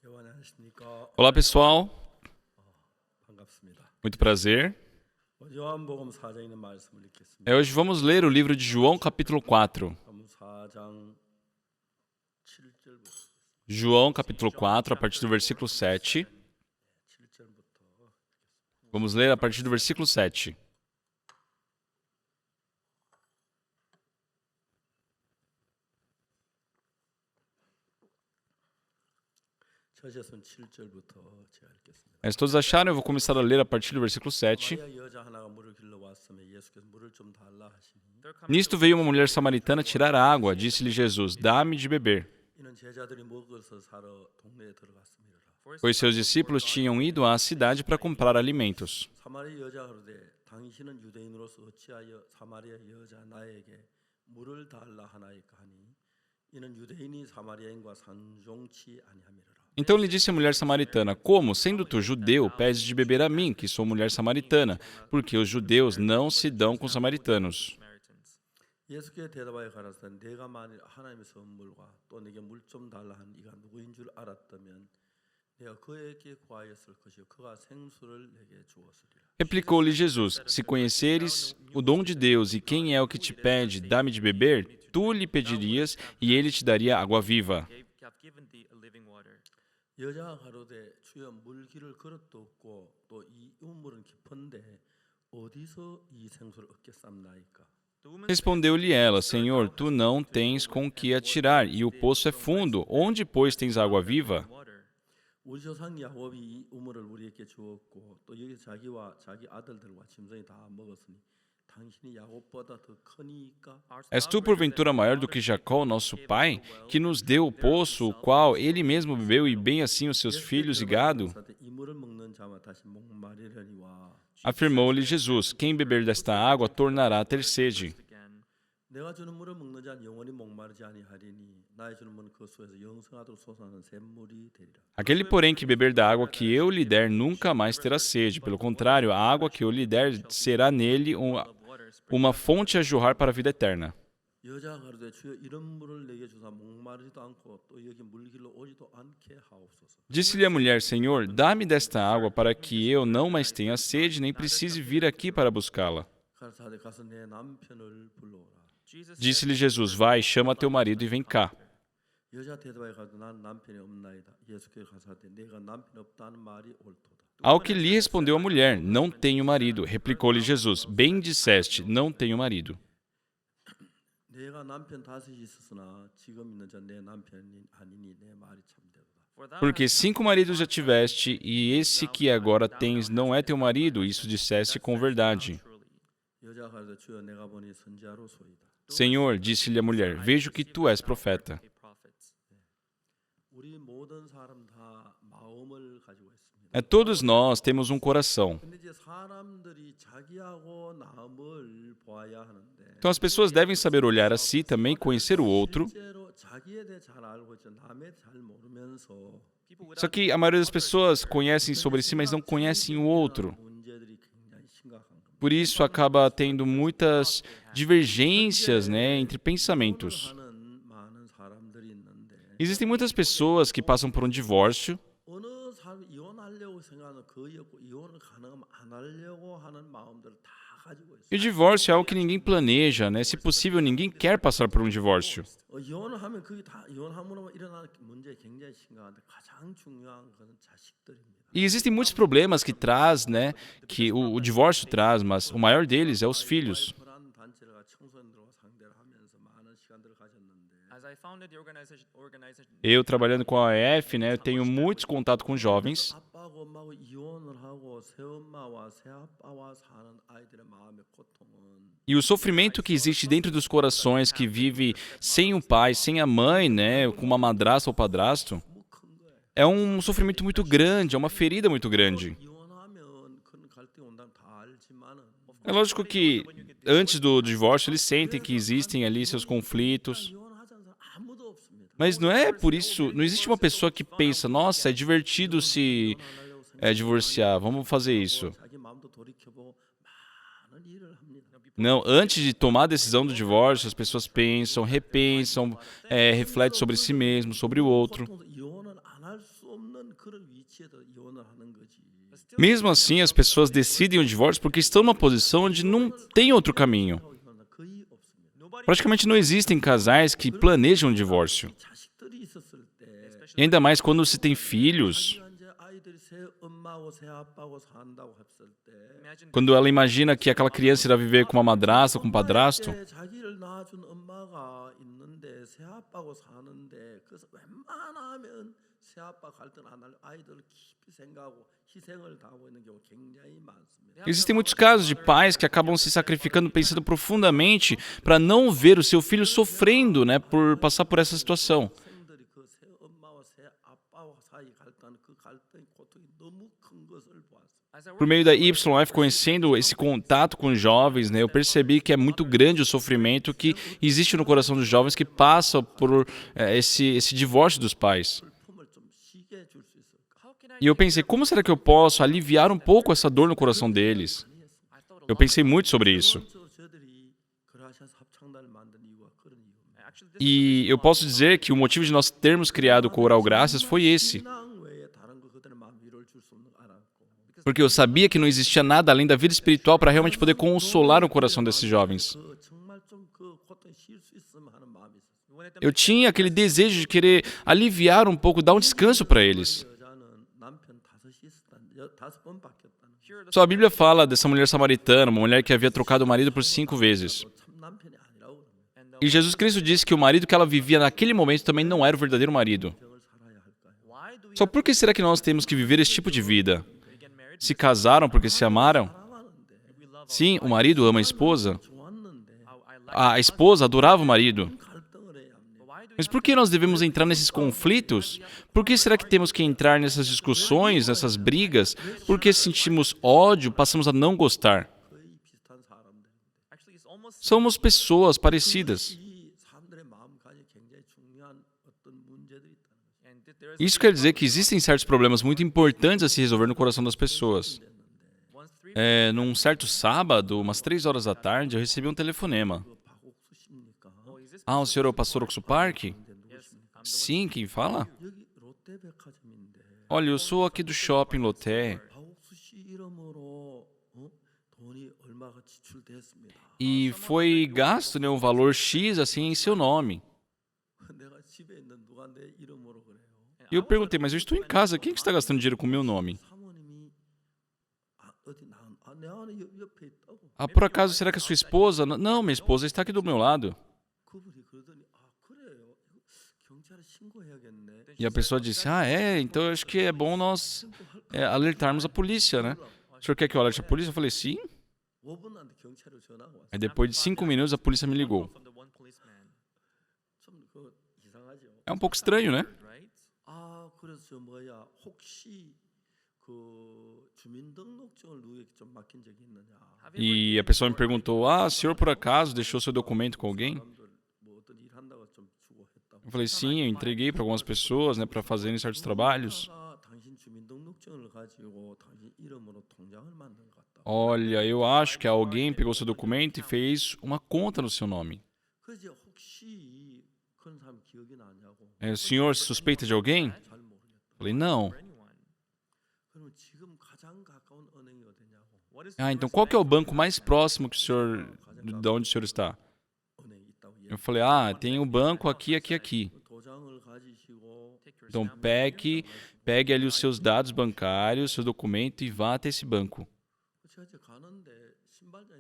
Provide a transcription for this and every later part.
안녕하십니까. Olá, pessoal. 반갑습니다. Muito prazer. 요한복음 4장에 있는 말씀을 읽겠습니다. Hoje vamos ler o livro de João, capítulo 4. 요한복음 4장 7절부터 João, capítulo 4, a partir do versículo 7. 7절부터 Vamos ler a partir do versículo 7. 저시에서는 7절부터 제가 읽겠습니다. Se todos acharam, eu vou começar a ler a partir do versículo 7. 마리아 여자 하나가 물을 길러 왔으며 예수께서 물을 좀 달라 하시니 Nisto veio uma mulher samaritana tirar água. Disse-lhe Jesus, dá-me de beber. 이는 제자들이 먹어서 사러 동네에 들어갔습니다. Pois seus discípulos tinham ido à cidade para comprar alimentos. 사마리아 여자가 그러되 당신은 유대인으로서 어찌하여 사마리아 여자 나에게 물을 달라 하나이까 하니 이는 유대인이 사마리아인과 상종치 아니함이라. Então lhe disse a mulher samaritana, como, sendo tu judeu, pedes de beber a mim, que sou mulher samaritana, porque os judeus não se dão com os samaritanos. 예수께 대답하여 가라사대 내가 만일 하나님의 선물과 또 내게 물 좀 달라 한 이가 누구인 줄 알았다면 내가 그에게 구하였을 것이요 그가 생수를 내게 주었으리라. Replicou-lhe Jesus, se conheceres o dom de Deus e quem é o que te pede, dá-me de beber, tu lhe pedirias e ele te daria água viva. 여자가 가로되 주여 물기를 그릇도 없고 또 이 우물은 깊은데 어디서 이 생수를 얻겠삼나이까. Respondeu-lhe ela, Senhor, tu não tens com que atirar, e o poço é fundo. Onde, pois, tens água viva? 우리 조상 야곱이 이 우물을 우리에게 주었고 또 여기 자기와 자기 아들들과 짐승이 다 먹었으니 당신이 야곱보다 더 크니까. És tu, porventura, maior do que Jacó, nosso pai, que nos deu o poço, o qual ele mesmo bebeu, e bem assim os seus filhos e gado? 이 물을 먹는 자만 다시 목마르려니와 Afirmou-lhe Jesus, quem beber desta água tornará a ter sede. 내가 주는 물을 먹는 자는 영원히 목마르지 아니하리니 나의 주는 물은 그 수에서 영생하도록 솟아나는 샘물이 되리라. Aquele, porém, que beber da água que eu lhe der nunca mais terá sede. Pelo contrário, a água que eu lhe der será nele uma fonte a jorrar para a vida eterna. 여자가 가로되 주여 이런 물을 내게 주사 목마르지도 않고 또 여기 물길로 오지도 않게 하옵소서. Disse-lhe a mulher, Senhor, dá-me desta água para que eu não mais tenha sede, nem precise vir aqui para buscá-la. 가라사대 가서 내 남편을 불러오라. Disse-lhe Jesus, vai, chama teu marido e vem cá. 여자 대답하여 가로되 나는 남편이 없나이다. 예수께서 가라사대 내가 남편 없다는 말이 옳도다. Ao que lhe respondeu a mulher, não tenho marido. Replicou-lhe Jesus, bem disseste, não tenho marido. 내가 남편 다섯이 있었으나 지금 있는 자 내 남편이 아니니 내 말이 참되도다. Porque 5 maridos já tiveste, e esse que agora tens não é teu marido, isso disseste com verdade. 여자가 가로되 주여 내가 보니 선지자로소이다. Senhor, disse-lhe a mulher, vejo que tu és profeta. 우리 모든 사람 다 마음을 가지고 있습니다. Todos nós temos um coração. 근데 이제 사람들이 자기하고 남을 보아야 하는데 Então as pessoas devem saber olhar a si, também conhecer o outro. 실제로 자기에 대해 잘 알고 있죠. 남에 잘 모르면서 Só que a maioria das pessoas conhecem sobre si, mas não conhecem o outro. 문제들이 굉장히 심각한 겁니다. Por isso acaba tendo muitas divergências, entre pensamentos. 하는 많은 사람들이 있는데 Existem muitas pessoas que passam por um divórcio 어느 사람이 이혼하려고 생각하는 그의 없고 이혼을 가능하면 안 하려고 하는 마음들을 다 가지고 있어요. e o divórcio é algo que ninguém planeja, Se possível, ninguém quer passar por um divórcio. 이혼을 하면 그게 다 이혼함으로 일어나는 문제 굉장히 심각한데 가장 중요한 것은 자식들입니다. E existem muitos problemas que traz, que o divórcio traz, mas o maior deles é os filhos. 불안 단체가 청소년들과 상대를 하면서 많은 시간들을 가졌는데 Eu, trabalhando com a AF, eu tenho muitos contatos com jovens. 아빠하고 엄마하고 이혼을 하고 새엄마와 새아빠와 사는 아이들의 마음의 고통은 E o sofrimento que existe dentro dos corações que vive sem o pai, sem a mãe, com uma madrasta ou padrasto, 너무 큰 거예요. é um sofrimento muito grande, é uma ferida muito grande. 이혼하면 큰 갈등이 온다는 다 알지만은 É lógico que antes do divórcio eles sentem que existem ali seus conflitos, 이혼하자는 사람 아무도 없습니다. mas não é por isso, não existe uma pessoa que pensa, nossa, é divertido se divorciar, vamos fazer isso. 자기 마음도 돌이켜보고 많은 일을 합니다. Não, antes de tomar a decisão do divórcio, as pessoas pensam, repensam, refletem sobre si mesmo, sobre o outro. 이혼은 안 할 수 없는 그런 위치에서 이혼을 하는 거지. Mesmo assim, as pessoas decidem o divórcio porque estão numa posição onde não tem outro caminho. 하고 이혼은 거의 없습니다. Praticamente não existem casais que planejam o divórcio. 자식들이 있었을 때 E ainda mais quando se tem filhos. 자기가 이제 아이들이 새 엄마하고 새 아빠하고 산다고 했을 때 Quando ela imagina que aquela criança irá viver com uma madrasta, com um padrasto. 엄마에게 자기를 낳아준 엄마가 있는데 새 아빠하고 사는데 그래서 웬만하면 새 아빠 갈등 안 할 아이들을 깊이 생각하고 희생을 당하고 있는 경우 굉장히 많습니다. Existem muitos casos de pais que acabam se sacrificando pensando profundamente para não ver o seu filho sofrendo, né, por passar por essa situação. 학생들이 그 새 엄마와 새 아빠와 사이 갈등하는 그 갈등의 고통이 너무 큰 것을 보았습니다. Por meio da YF, conhecendo esse contato com os jovens, né, eu percebi que é muito grande o sofrimento que existe no coração dos jovens que passam por esse divórcio dos pais. 슬픔을 좀 쉬게 해줄 수 있을까? E eu pensei, como será que eu posso aliviar um pouco essa dor no coração deles? Eu pensei muito sobre isso. 저들이 그라시아스 합창단을 만든 이유가 그런 이유입니다. E eu posso dizer que o motivo de nós termos criado o Coral Graças foi esse. 신앙 외에 다른 거 그들의 마음 위로를 줄 수 없는 거 알았고 Porque eu sabia que não existia nada além da vida espiritual para realmente poder consolar o coração desses jovens. 그 정말 좀 그 고통 쉴 수 있으면 하는 마음이 있었어요. Eu tinha aquele desejo de querer aliviar um pouco, dar um descanso para eles. 여자는 남편 다섯이 있었다는 5번 바뀌었다는 거. Só a Bíblia fala dessa mulher samaritana, uma mulher que havia trocado o marido por 5 vezes. 참 남편이 아니라고 그러면 E Jesus Cristo disse que o marido que ela vivia naquele momento também não era o verdadeiro marido. 병을 살아야 할까요? Só por que será que nós temos que viver esse tipo de vida? Se casaram porque se amaram? 사랑하는데 Sim, o marido ama a esposa. 좋았는데 A esposa adorava o marido. 갈등을 해야 합니다. Mas por que nós devemos entrar nesses conflitos? Por que será que temos que entrar nessas discussões, nessas brigas? Por que sentimos ódio, passamos a não gostar? 거의 비슷한 사람들. Somos pessoas parecidas. 이 사람들의 마음까지 굉장히 중요한 어떤 문제들이 있다는 거죠. Isso quer dizer que existem certos problemas muito importantes a se resolver no coração das pessoas. Num certo sábado, umas 3 horas da tarde, eu recebi um telefonema. 그 박옥수 씨입니까? Ah, o senhor é o pastor Oxo Park? 근데 누구십니까? Sim, quem fala? 여기 롯데백화점인데 Olha, eu sou aqui do shopping Loté 박옥수 씨 이름으로 돈이 얼마가 지출됐습니다. e foi gasto, né, um valor X assim em seu nome. 내가 집에 있는 누가 내 이름으로 그래요? E eu perguntei, mas eu estou em casa, quem que está gastando dinheiro com o meu nome? 사모님이 어디 내 안에 옆에 있다고. Ah, por acaso, será que é sua esposa? Não, minha esposa está aqui do meu lado. 그분이 그러더니 그래요. 이거 경찰에 신고해야겠네. E a pessoa disse, então eu acho que é bom nós alertarmos a polícia, né? O senhor quer que eu alerte a polícia? Eu falei, sim. 5분 안에 경찰에 전화가 왔어요. Aí depois de 5 minutos a polícia me ligou. 좀 이상하죠. É um pouco estranho, né? 그래서 저 혹시 그 주민등록증을 누구에게 좀 맡긴 적이 있느냐? E a pessoa me perguntou, o senhor por acaso deixou seu documento com alguém? 사람들 뭐 어떤 일 한다고 좀 주고 했다고. Eu falei, sim, eu entreguei para algumas pessoas, né, para fazerem certos trabalhos. 누군가가 당신 주민등록증을 가지고 당신 이름으로 통장을 만든 것 같다. Olha, eu acho que alguém pegou seu documento e fez uma conta no seu nome. 그래서 혹시 그런 사람 기억이 나냐고. O senhor suspeita de alguém? 잘 모르겠다. Eu falei, não. 그러면 지금 가장 가까운 은행이 어디냐고. Então qual que é o banco mais próximo que o senhor, de onde o senhor está? 은행이 있다고. Eu falei, tem um banco aqui, aqui, aqui. 도장을 가지시고 Então pegue ali os seus dados bancários, seu documento e vá até esse banco. 제가 이제 가는데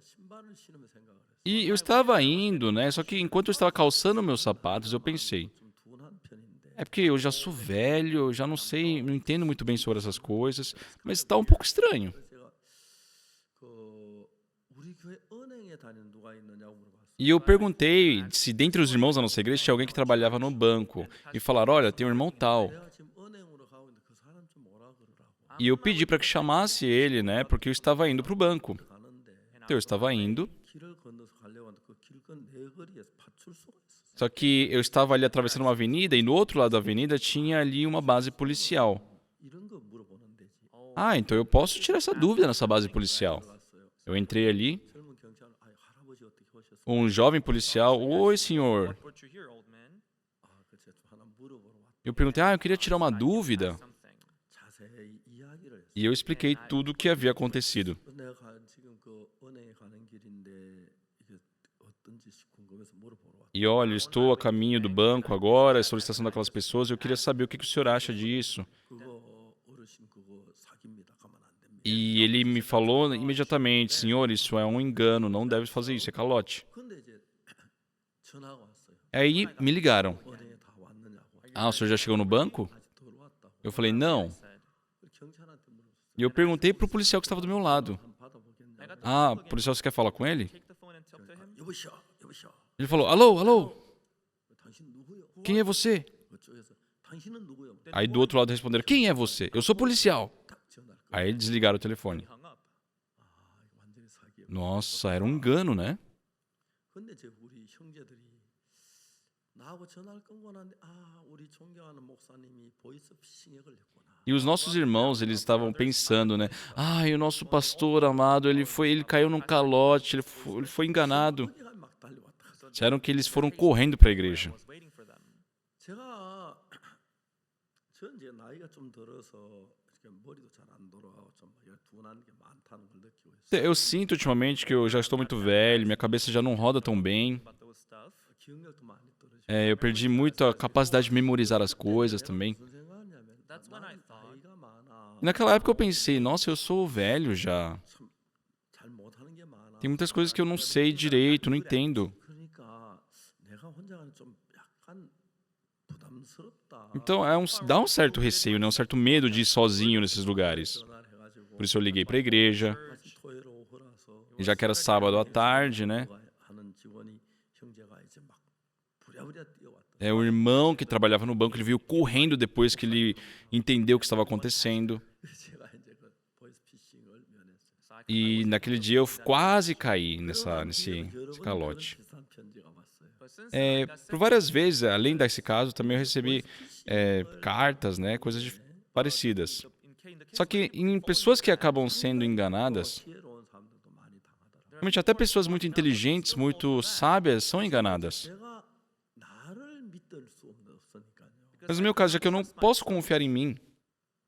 신발을 신으며 생각을 했어요. E eu estava indo, né? Só que enquanto eu estava calçando meus sapatos, eu pensei, 좀 둔한 편인데 é porque eu já sou velho, eu já não sei, não entendo muito bem sobre essas coisas, mas está um pouco estranho. 제가 그 우리 교회 은행에 다니는 누가 있느냐고 물어봤어요. E eu perguntei se dentre os irmãos da nossa igreja tinha alguém que trabalhava no banco. E falaram, olha, tem um irmão tal. 내가 지금 은행으로 가고 있는데 그 사람 좀 뭐라 그러라고. E eu pedi para que chamasse ele, né? Porque eu estava indo para o banco. 가는데 Então eu estava indo, 길을 건너서 가려고 하는데 그 길건 내거리에서 파출소가 있었어요. só que eu estava ali atravessando uma avenida e no outro lado da avenida tinha ali uma base policial. 이런 거 물어보는 데지. Então eu posso tirar essa dúvida nessa base policial. 갔어요. Eu entrei ali, 젊은 경찰 할아버지 어떻게 오셨어요? um jovem policial, oi senhor. 그래서 좀 하나 물어보러 왔다. Eu perguntei, eu queria tirar uma dúvida. 자세히 이야기를 했어요. E eu expliquei tudo o que havia acontecido. 내가 지금 그 은행에 가는 길인데 이게 어떤지 궁금해서 물어보러 왔다. E olha, estou a caminho do banco agora, a solicitação daquelas pessoas, eu queria saber o que o senhor acha disso. 그거 어르신 그거 사기입니다. 가면 안 됩니다. E ele me falou imediatamente, senhor, isso é um engano, não deve fazer isso, é calote. 근데 이제 전화가 왔어요. Aí me ligaram. 은행에 다 왔느냐고. O senhor já chegou no banco? 다시 들어왔다고. Eu falei, não. 경찰한테 물었어요. E eu perguntei pro policial que estava do meu lado. 한번 받아보겠냐고. Policial, você quer falar com ele? 여보시오, 여보시오. Ele falou, alô, alô, 당신 누구요? quem é você? 그쪽에서 당신은 누구요? Aí do outro lado responderam, quem é você? Eu sou policial. 딱 전화를 끊어. Aí desligaram o telefone. 이거 완전히 사기예요. Nossa, era um engano, né? 근데 이제 우리 형제들이 나하고 전화를 끊고 나는데 우리 존경하는 목사님이 보이스피싱에 걸렸구나. E os nossos irmãos, eles estavam pensando, né? E o nosso pastor amado, ele caiu num calote, ele foi enganado. 어디가 막 달려왔다. Disseram que eles foram correndo para a igreja. 제가 전 이제 나이가 좀 들어서 이렇게 머리도 잘 안 돌아가고 좀 둔한 게 많다는 걸 느끼고 있어요. Eu sinto ultimamente que eu já estou muito velho, minha cabeça já não roda tão bem. 기억력도 많이 떨어지고. Eu perdi muito a capacidade de memorizar as coisas também. 무슨 생각하냐면 나는 나이가 많아. E naquela época eu pensei, nossa, eu sou velho já. 잘 못하는 게 많아. Tem muitas coisas que eu não sei direito, não entendo. 그러니까 내가 혼자 가는 좀 약간 부담스럽다. Então dá um certo receio, né? Um certo medo de ir sozinho nesses lugares. 전화를 해가지고 Por isso eu liguei para a igreja, 마침 토요일 오후라서 e já que era sábado à tarde, né? 하는 직원이 형제가 이제 막 부랴부랴 뛰어왔다. O irmão que trabalhava no banco, ele veio correndo depois que ele entendeu o que estava acontecendo. 제가 이제 그 보이스피싱을 면했어요. E naquele dia eu quase caí nesse calote. 비슷한 편지가 왔어요. Por várias vezes, além desse caso, também eu recebi cartas, né? Coisas parecidas. Só que em pessoas que acabam sendo enganadas, 지혜로운 사람들도 많이 당하더라고요. realmente até pessoas muito inteligentes, muito sábias, são enganadas. 내가 나를 믿을 수 없으니까요. Mas no meu caso, já que eu não posso confiar em mim,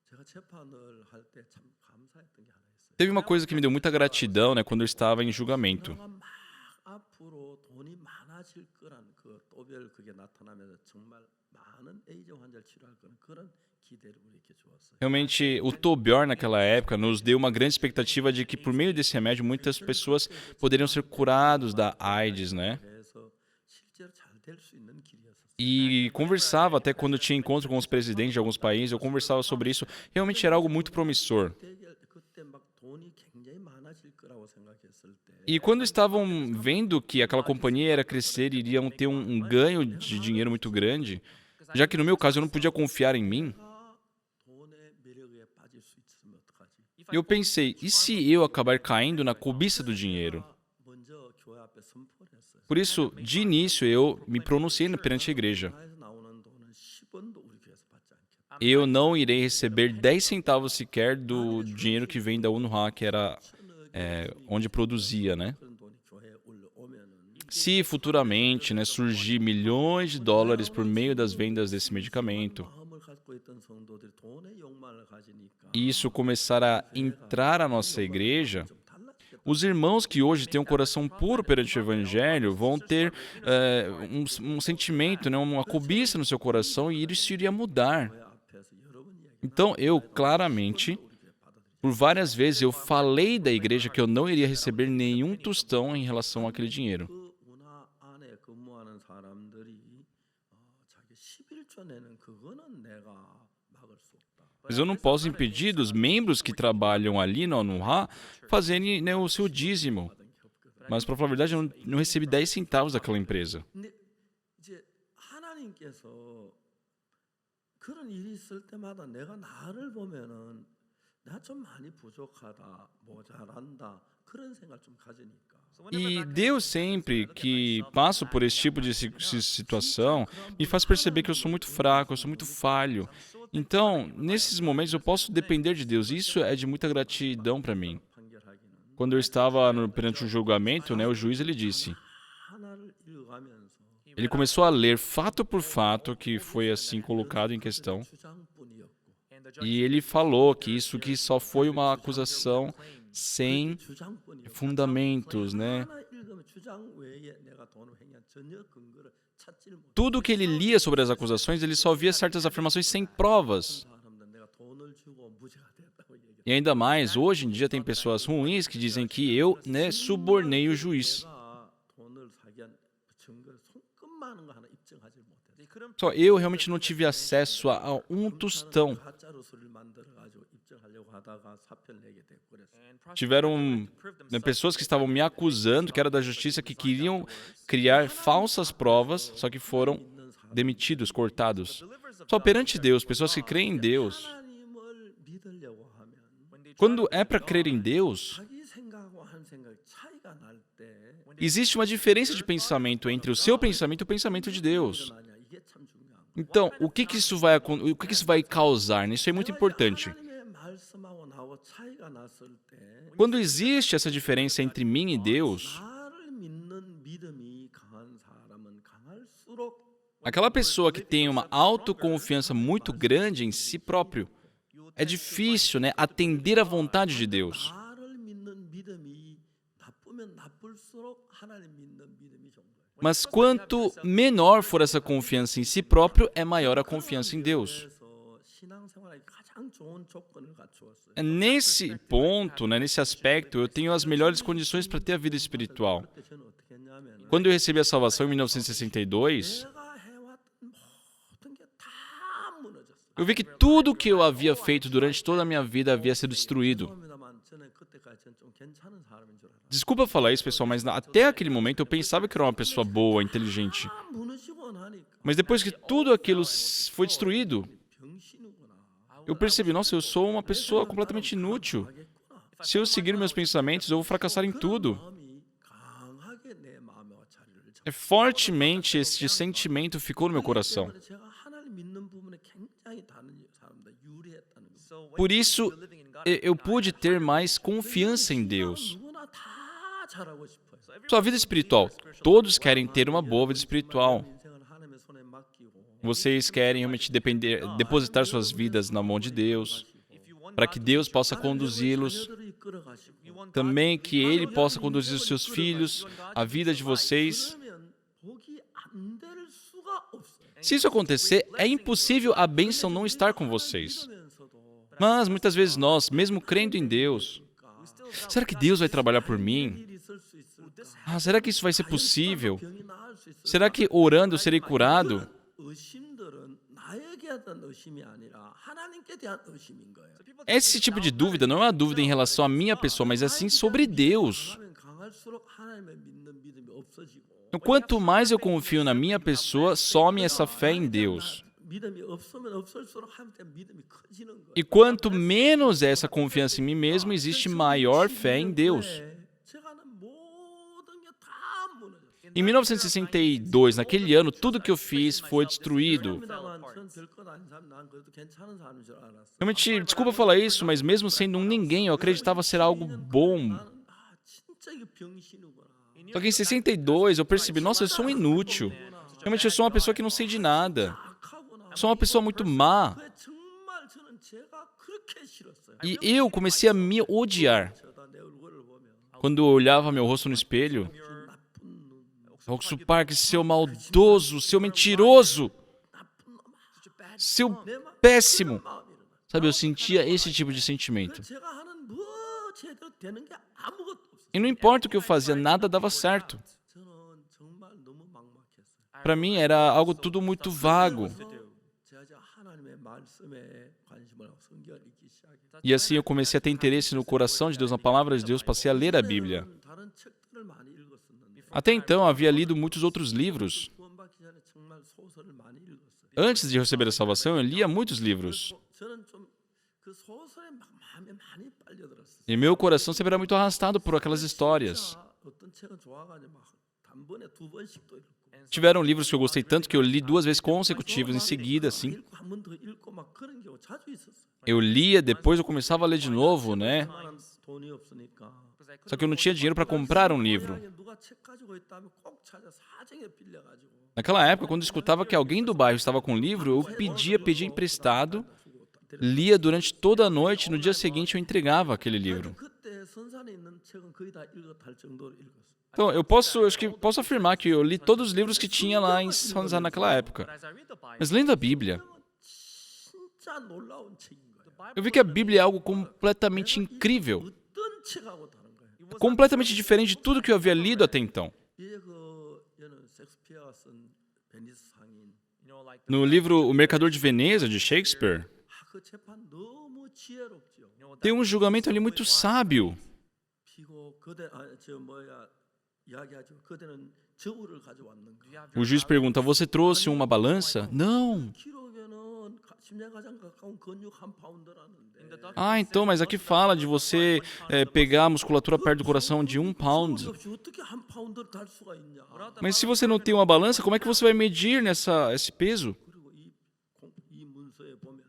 제가 재판을 할 때 참 감사했던 게 하나 있어요. teve uma coisa que me deu muita gratidão, né? Quando eu estava em julgamento. 내가 막 앞으로 돈이 많아질 거란 그 또별 그게 나타나면서 정말 많은 A형 환자를 치료할 거는 그런 기대를 우리에게 주었어요. Realmente, o Tobior naquela época nos deu uma grande expectativa de que por meio desse remédio muitas pessoas poderiam ser curados da AIDS, né? 그래서 실제로 잘 될 수 있는 길이었어요. E conversava até quando tinha encontro com os presidentes de alguns países, eu conversava sobre isso. Realmente era algo muito promissor. 그때 막 돈이 굉장히 많아질 거라고 생각했을 때 E quando estavam vendo que aquela companhia ia crescer e iriam ter um ganho de dinheiro muito grande, já que no meu caso eu não podia confiar em mim, 내가 돈의 매력에 빠질 수 있으면 어떡하지? eu pensei, e se eu acabar caindo na cobiça do dinheiro? 먼저 교회 앞에 선포를 했어요. Por isso, de início, eu me pronunciei perante a igreja. 회사에서 나오는 돈은 10원도 우리 교회에서 받지 않겠다. Eu não irei receber 10 centavos sequer do dinheiro que vem da UNRWA, que era onde produzia, né? 그런 돈이 교회에 올라오면은 Se futuramente, né, surgir milhões de dólares por meio das vendas desse medicamento, 마음을 갖고 있던 성도들이 돈의 욕망을 가지니까 e isso começar a entrar na nossa igreja, 좀 달라지겠다. os irmãos que hoje têm um coração puro perante o Evangelho vão ter um sentimento, né, uma cobiça no seu coração e isso iria mudar. 교회 앞에서 여러 번 이야기. Então, eu claramente, por várias vezes, eu falei da igreja que eu não iria receber nenhum tostão em relação àquele dinheiro. 그 문화 안에 근무하는 사람들이 자기 11조 내는 그거는 내가 막을 수 없다. Mas eu não posso impedir dos membros que trabalham ali na UNRWA fazerem, né, o seu dízimo. Mas, para falar a verdade, eu não recebi 10 centavos daquela empresa. 근데 이제 하나님께서 그런 일이 있을 때마다 내가 나를 보면은 내가 좀 많이 부족하다, 모자란다 그런 생각 좀 가지니까. E Deus sempre que passo por esse tipo de situação me faz perceber que eu sou muito fraco, eu sou muito falho. Então, nesses momentos eu posso depender de Deus. Isso é de muita gratidão para mim. 판결하기는 Quando eu estava perante um julgamento, né, o juiz ele disse: 하나를 읽어가면서 Ele começou a ler fato por fato que foi assim colocado em questão. E ele falou que isso que só foi uma acusação sem fundamentos, né? Tudo que ele lia sobre as acusações, ele só via certas afirmações sem provas. E ainda mais, hoje em dia tem pessoas ruins que dizem que eu, né, subornei o juiz. Só eu realmente não tive acesso a um tostão. Tiveram, né, pessoas que estavam me acusando, que era da justiça, que queriam criar falsas provas, só que foram demitidos, cortados. Só perante Deus, pessoas que creem em Deus. Quando é para crer em Deus, existe uma diferença de pensamento entre o seu pensamento e o pensamento de Deus. Então, o que que isso vai causar? Isso é muito importante. Quando existe essa diferença entre mim e Deus, aquela pessoa que tem uma autoconfiança muito grande em si próprio, é difícil, né, atender à vontade de Deus. Mas quanto menor for essa confiança em si próprio, é maior a confiança em Deus. Nesse ponto, né, nesse aspecto, eu tenho as melhores condições para ter a vida espiritual. Quando eu recebi a salvação em 1962, eu vi que tudo que eu havia feito durante toda a minha vida havia sido destruído. Desculpa falar isso, pessoal, mas até aquele momento eu pensava que era uma pessoa boa, inteligente. Mas depois que tudo aquilo foi destruído, eu percebi, nossa, eu sou uma pessoa completamente inútil. Se eu seguir meus pensamentos, eu vou fracassar em tudo. Fortemente este sentimento ficou no meu coração. Por isso, eu pude ter mais confiança em Deus. Sua vida espiritual. Todos querem ter uma boa vida espiritual. Vocês querem realmente depositar suas vidas na mão de Deus, para que Deus possa conduzi-los. Também que Ele possa conduzir os seus filhos, a vida de vocês. Se isso acontecer, é impossível a bênção não estar com vocês. Mas muitas vezes nós, mesmo crendo em Deus, será que Deus vai trabalhar por mim? Será que isso vai ser possível? Será que orando eu serei curado? Esse tipo de dúvida não é uma dúvida em relação à minha pessoa, mas assim sobre Deus. Então, quanto mais eu confio na minha pessoa, some essa fé em Deus. E quanto menos essa confiança em mim mesmo, existe maior fé em Deus. Em 1962, naquele ano, tudo que eu fiz foi destruído. Realmente, desculpa falar isso, mas mesmo sendo um ninguém, eu acreditava ser algo bom. Só que em 62 eu percebi, nossa, eu sou um inútil. Realmente eu sou uma pessoa que não sei de nada. Sou uma pessoa muito má. E eu comecei a me odiar. Quando eu olhava meu rosto no espelho, Roxo Park, seu maldoso, seu mentiroso, seu péssimo. Sabe, eu sentia esse tipo de sentimento. E não importa o que eu fazia, nada dava certo. Para mim era algo tudo muito vago. E assim eu comecei a ter interesse no coração de Deus, na palavra de Deus, passei a ler a Bíblia. Até então, eu havia lido muitos outros livros. Antes de receber a salvação, eu lia muitos livros. E meu coração sempre era muito arrastado por aquelas histórias. Tiveram livros que eu gostei tanto que eu li 2 vezes consecutivas em seguida, assim. 읽고 한 번 더 읽고 막 그런 경우 자주 있었어요. Eu lia, depois eu começava a ler de novo, né? 그만한 돈이 없으니까. Só que eu não tinha dinheiro para comprar um livro. 고향에 누가 책 가지고 있다면 꼭 찾아 사정에 빌려가지고. Naquela época, quando eu escutava que alguém do bairro estava com um livro, eu pedia emprestado, lia durante toda a noite e no dia seguinte eu entregava aquele livro. 그때 선산에 있는 책은 거의 다 읽었다 할 정도로 읽었어요. Então, acho que posso afirmar que eu li todos os livros que tinha lá em Sanzá naquela época. Mas lendo a Bíblia, 진짜 놀라운 책인 거예요. eu vi que a Bíblia é algo completamente incrível, 어떤 책하고 다른 거예요. completamente diferente de tudo que eu havia lido até então. 이제 얘는 셰익스피어가 쓴 베니스 상인. No livro O Mercador de Veneza, de Shakespeare, 그 재판 너무 지혜롭죠. tem um julgamento ali muito sábio. 피고 그대 이야기하죠. 그대는 저울을 가져왔는가? O juiz pergunta, você trouxe uma balança? Não. 기록에는 심장에 가장 가까운 근육 한 파운드라는데. Ah, então, mas aqui fala de você pegar a musculatura perto do coração de 1 pound. 어떻게 한 파운드를 달 수가 있냐? Mas se você não tem uma balança, como é que você vai medir esse peso? 그리고 이 문서에 보면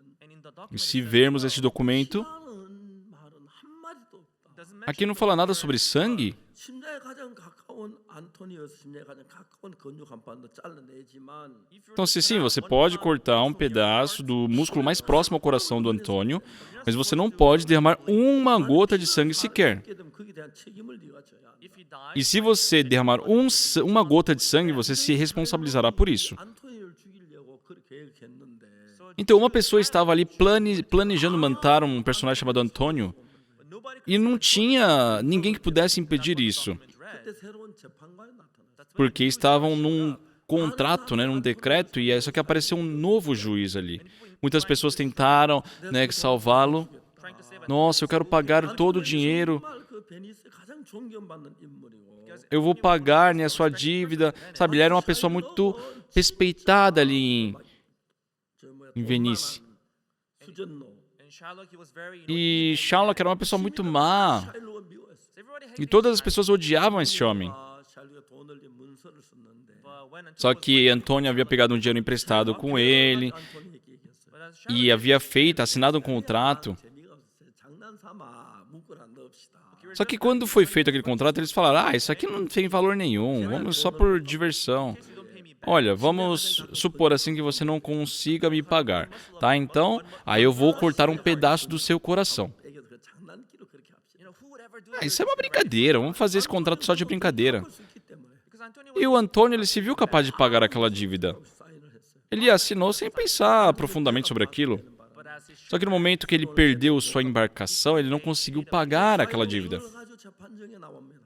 E se vermos esse documento, 피라는 말은 한 마디도 없다. aqui não fala nada sobre sangue. 심장에 가장 가까운 안토니어스 심장에 가장 가까운 근육 한 파운드 잘라내지만 Então, sim, você pode cortar um pedaço do músculo mais próximo ao coração do Antônio, mas você não pode derramar uma gota de sangue sequer. 그렇게 되면 거기에 대한 책임을 네가 져야 한다. E se você derramar uma gota de sangue, você se responsabilizará por isso. 안토니를 죽이려고 그렇게 계획했는데 Então, uma pessoa estava ali planejando matar um personagem chamado Antônio e não tinha ninguém que pudesse impedir isso, 그때 새로운 재판관이 나타났어요. porque estavam num contrato, né, num decreto, e só que apareceu um novo juiz ali. Muitas pessoas tentaram, né, salvá-lo. Nossa, eu quero pagar todo o dinheiro, 정말 그 베니스에 가장 존경받는 인물이고 eu vou pagar, né, a sua dívida. Sabe, ele era uma pessoa muito respeitada ali em Venice. 수전노 E Shylock era uma pessoa muito má, 샤일로가 미워했어요. e todas as pessoas odiavam esse homem. 샤일로가 돈을 내 문서를 썼는데 Só que Antônio havia pegado um dinheiro emprestado com ele 안토니에게 얘기했어요. e havia assinado um contrato. 재미가 없어요. 장난삼아 묶어라 넣읍시다. Só que quando foi feito aquele contrato, eles falaram, isso aqui não tem valor nenhum, vamos só por diversão. Olha, vamos supor assim que você não consiga me pagar, tá? Então, aí eu vou cortar um pedaço do seu coração. 애겨서 그 장난기로 그렇게 합시다. Isso é uma brincadeira, vamos fazer esse contrato só de brincadeira. 수 있기 때문에 E o Antônio, ele se viu capaz de pagar aquela dívida. 사인을 했어요. Ele assinou sem pensar profundamente sobre aquilo. Só que no momento que ele perdeu sua embarcação, ele não conseguiu pagar aquela dívida. 이걸 가지고 재판정에 나옵니다.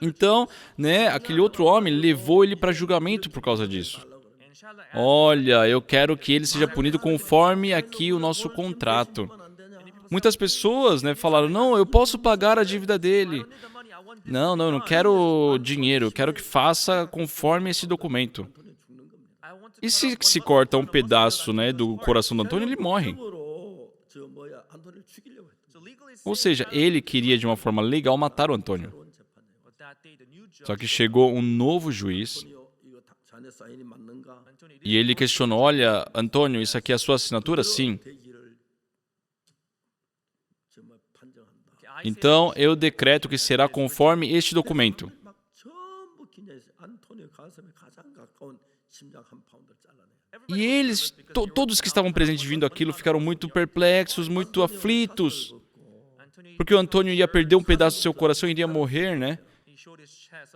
Então, né, aquele outro homem levou ele para julgamento por causa disso. Olha, eu quero que ele seja punido conforme aqui o nosso contrato. 안 되냐? Muitas pessoas, né, falaram, não, eu posso pagar a dívida dele. Não, eu não quero dinheiro, eu quero que faça conforme esse documento. E se corta um pedaço, né, do coração do Antônio, ele morre. 으로 안토니를 죽이려고 했죠. Ou seja, ele queria de uma forma legal matar o Antônio. 그런 재판이에요. Só que chegou um novo juiz 이거 자네 사인이 맞는가? e ele questionou, olha, Antônio, isso aqui é a sua assinatura? Sim. 대기를 정말 판정한다. Então, eu decreto que será conforme este documento. 막 전부 긴장했어요. 안토니오 가슴에 가장 가까운 심장 한 파운드를 잘라내요. E eles, todos que estavam presentes vindo aquilo, ficaram muito perplexos, muito aflitos, porque o Antônio ia perder um pedaço do seu coração e iria morrer, né?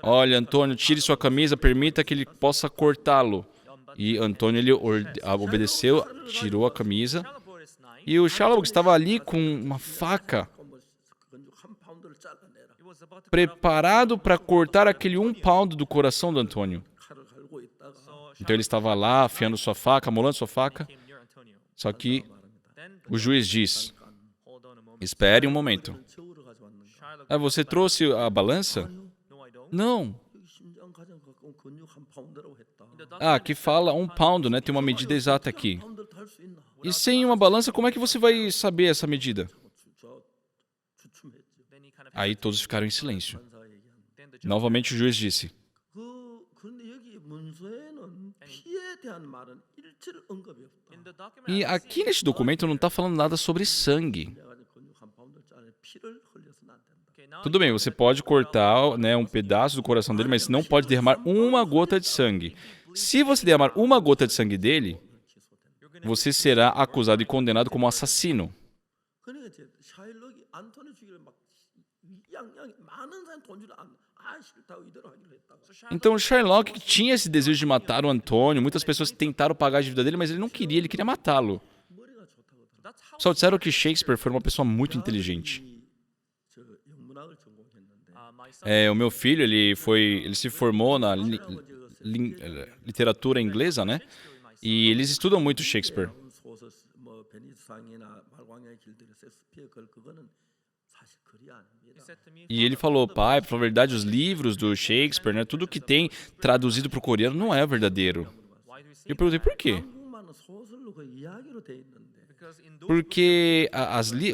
Olha, Antônio, tire sua camisa, permita que ele possa cortá-lo. E Antônio, ele obedeceu, tirou a camisa, e o Shylock estava ali com uma faca, 근육 한 파운드를 잘라내라. preparado para cortar aquele 1 pound do coração do Antônio. 칼을 갈고 있다가 Então ele estava lá, afiando sua faca, amolando sua faca, só que o juiz diz, espere um momento. 저울을 가져왔는가? Ah, você trouxe a balança? Não. 여기 심장 가장 가까운 근육 한 파운드라고 했다. Ah, aqui fala 1 pound, né? Tem uma medida exata aqui. 파운드를 달 수 있나? E sem uma balança, como é que você vai saber essa medida? 저 주춤했죠. Aí todos ficaram em silêncio. 판사가 얘기한. Novamente o juiz disse, 그런데 여기 문서에는 피에 대한 말은 일절 언급이 없다. E aqui neste documento não está falando nada sobre sangue. 내가 건축한 파운드자 안에 피를 흘려서는 안 된다. Tudo bem, você pode cortar, né, um pedaço do coração dele, mas não pode derramar uma gota de sangue. Se você derramar uma gota de sangue dele, você será acusado e condenado como assassino. 그러니까 이제 샤일록이 안토니 죽이를 막 양양 많은 사람 돈 주려 싫다고 이대로 하기로 했다가 Então Shylock tinha esse desejo de matar o Antônio, muitas pessoas tentaram pagar a dívida dele, mas ele não queria, ele queria matá-lo. 머리가 좋다고 하더라고요. Só disseram que Shakespeare foi uma pessoa muito inteligente. 저 영문학을 전공했는데 O meu filho, ele se formou na literatura inglesa, né? E eles estudam muito Shakespeare. 소설 뭐 베니스상이나 말광야의 길들이 섹스피어 그거는 사실 글이 아닙니다. E ele falou, pai, pra falar a verdade, os livros do Shakespeare, né? Tudo que tem traduzido para o coreano não é verdadeiro. Eu perguntei, por quê? 한국말은 소설로 그 이야기로 돼 있는데 Porque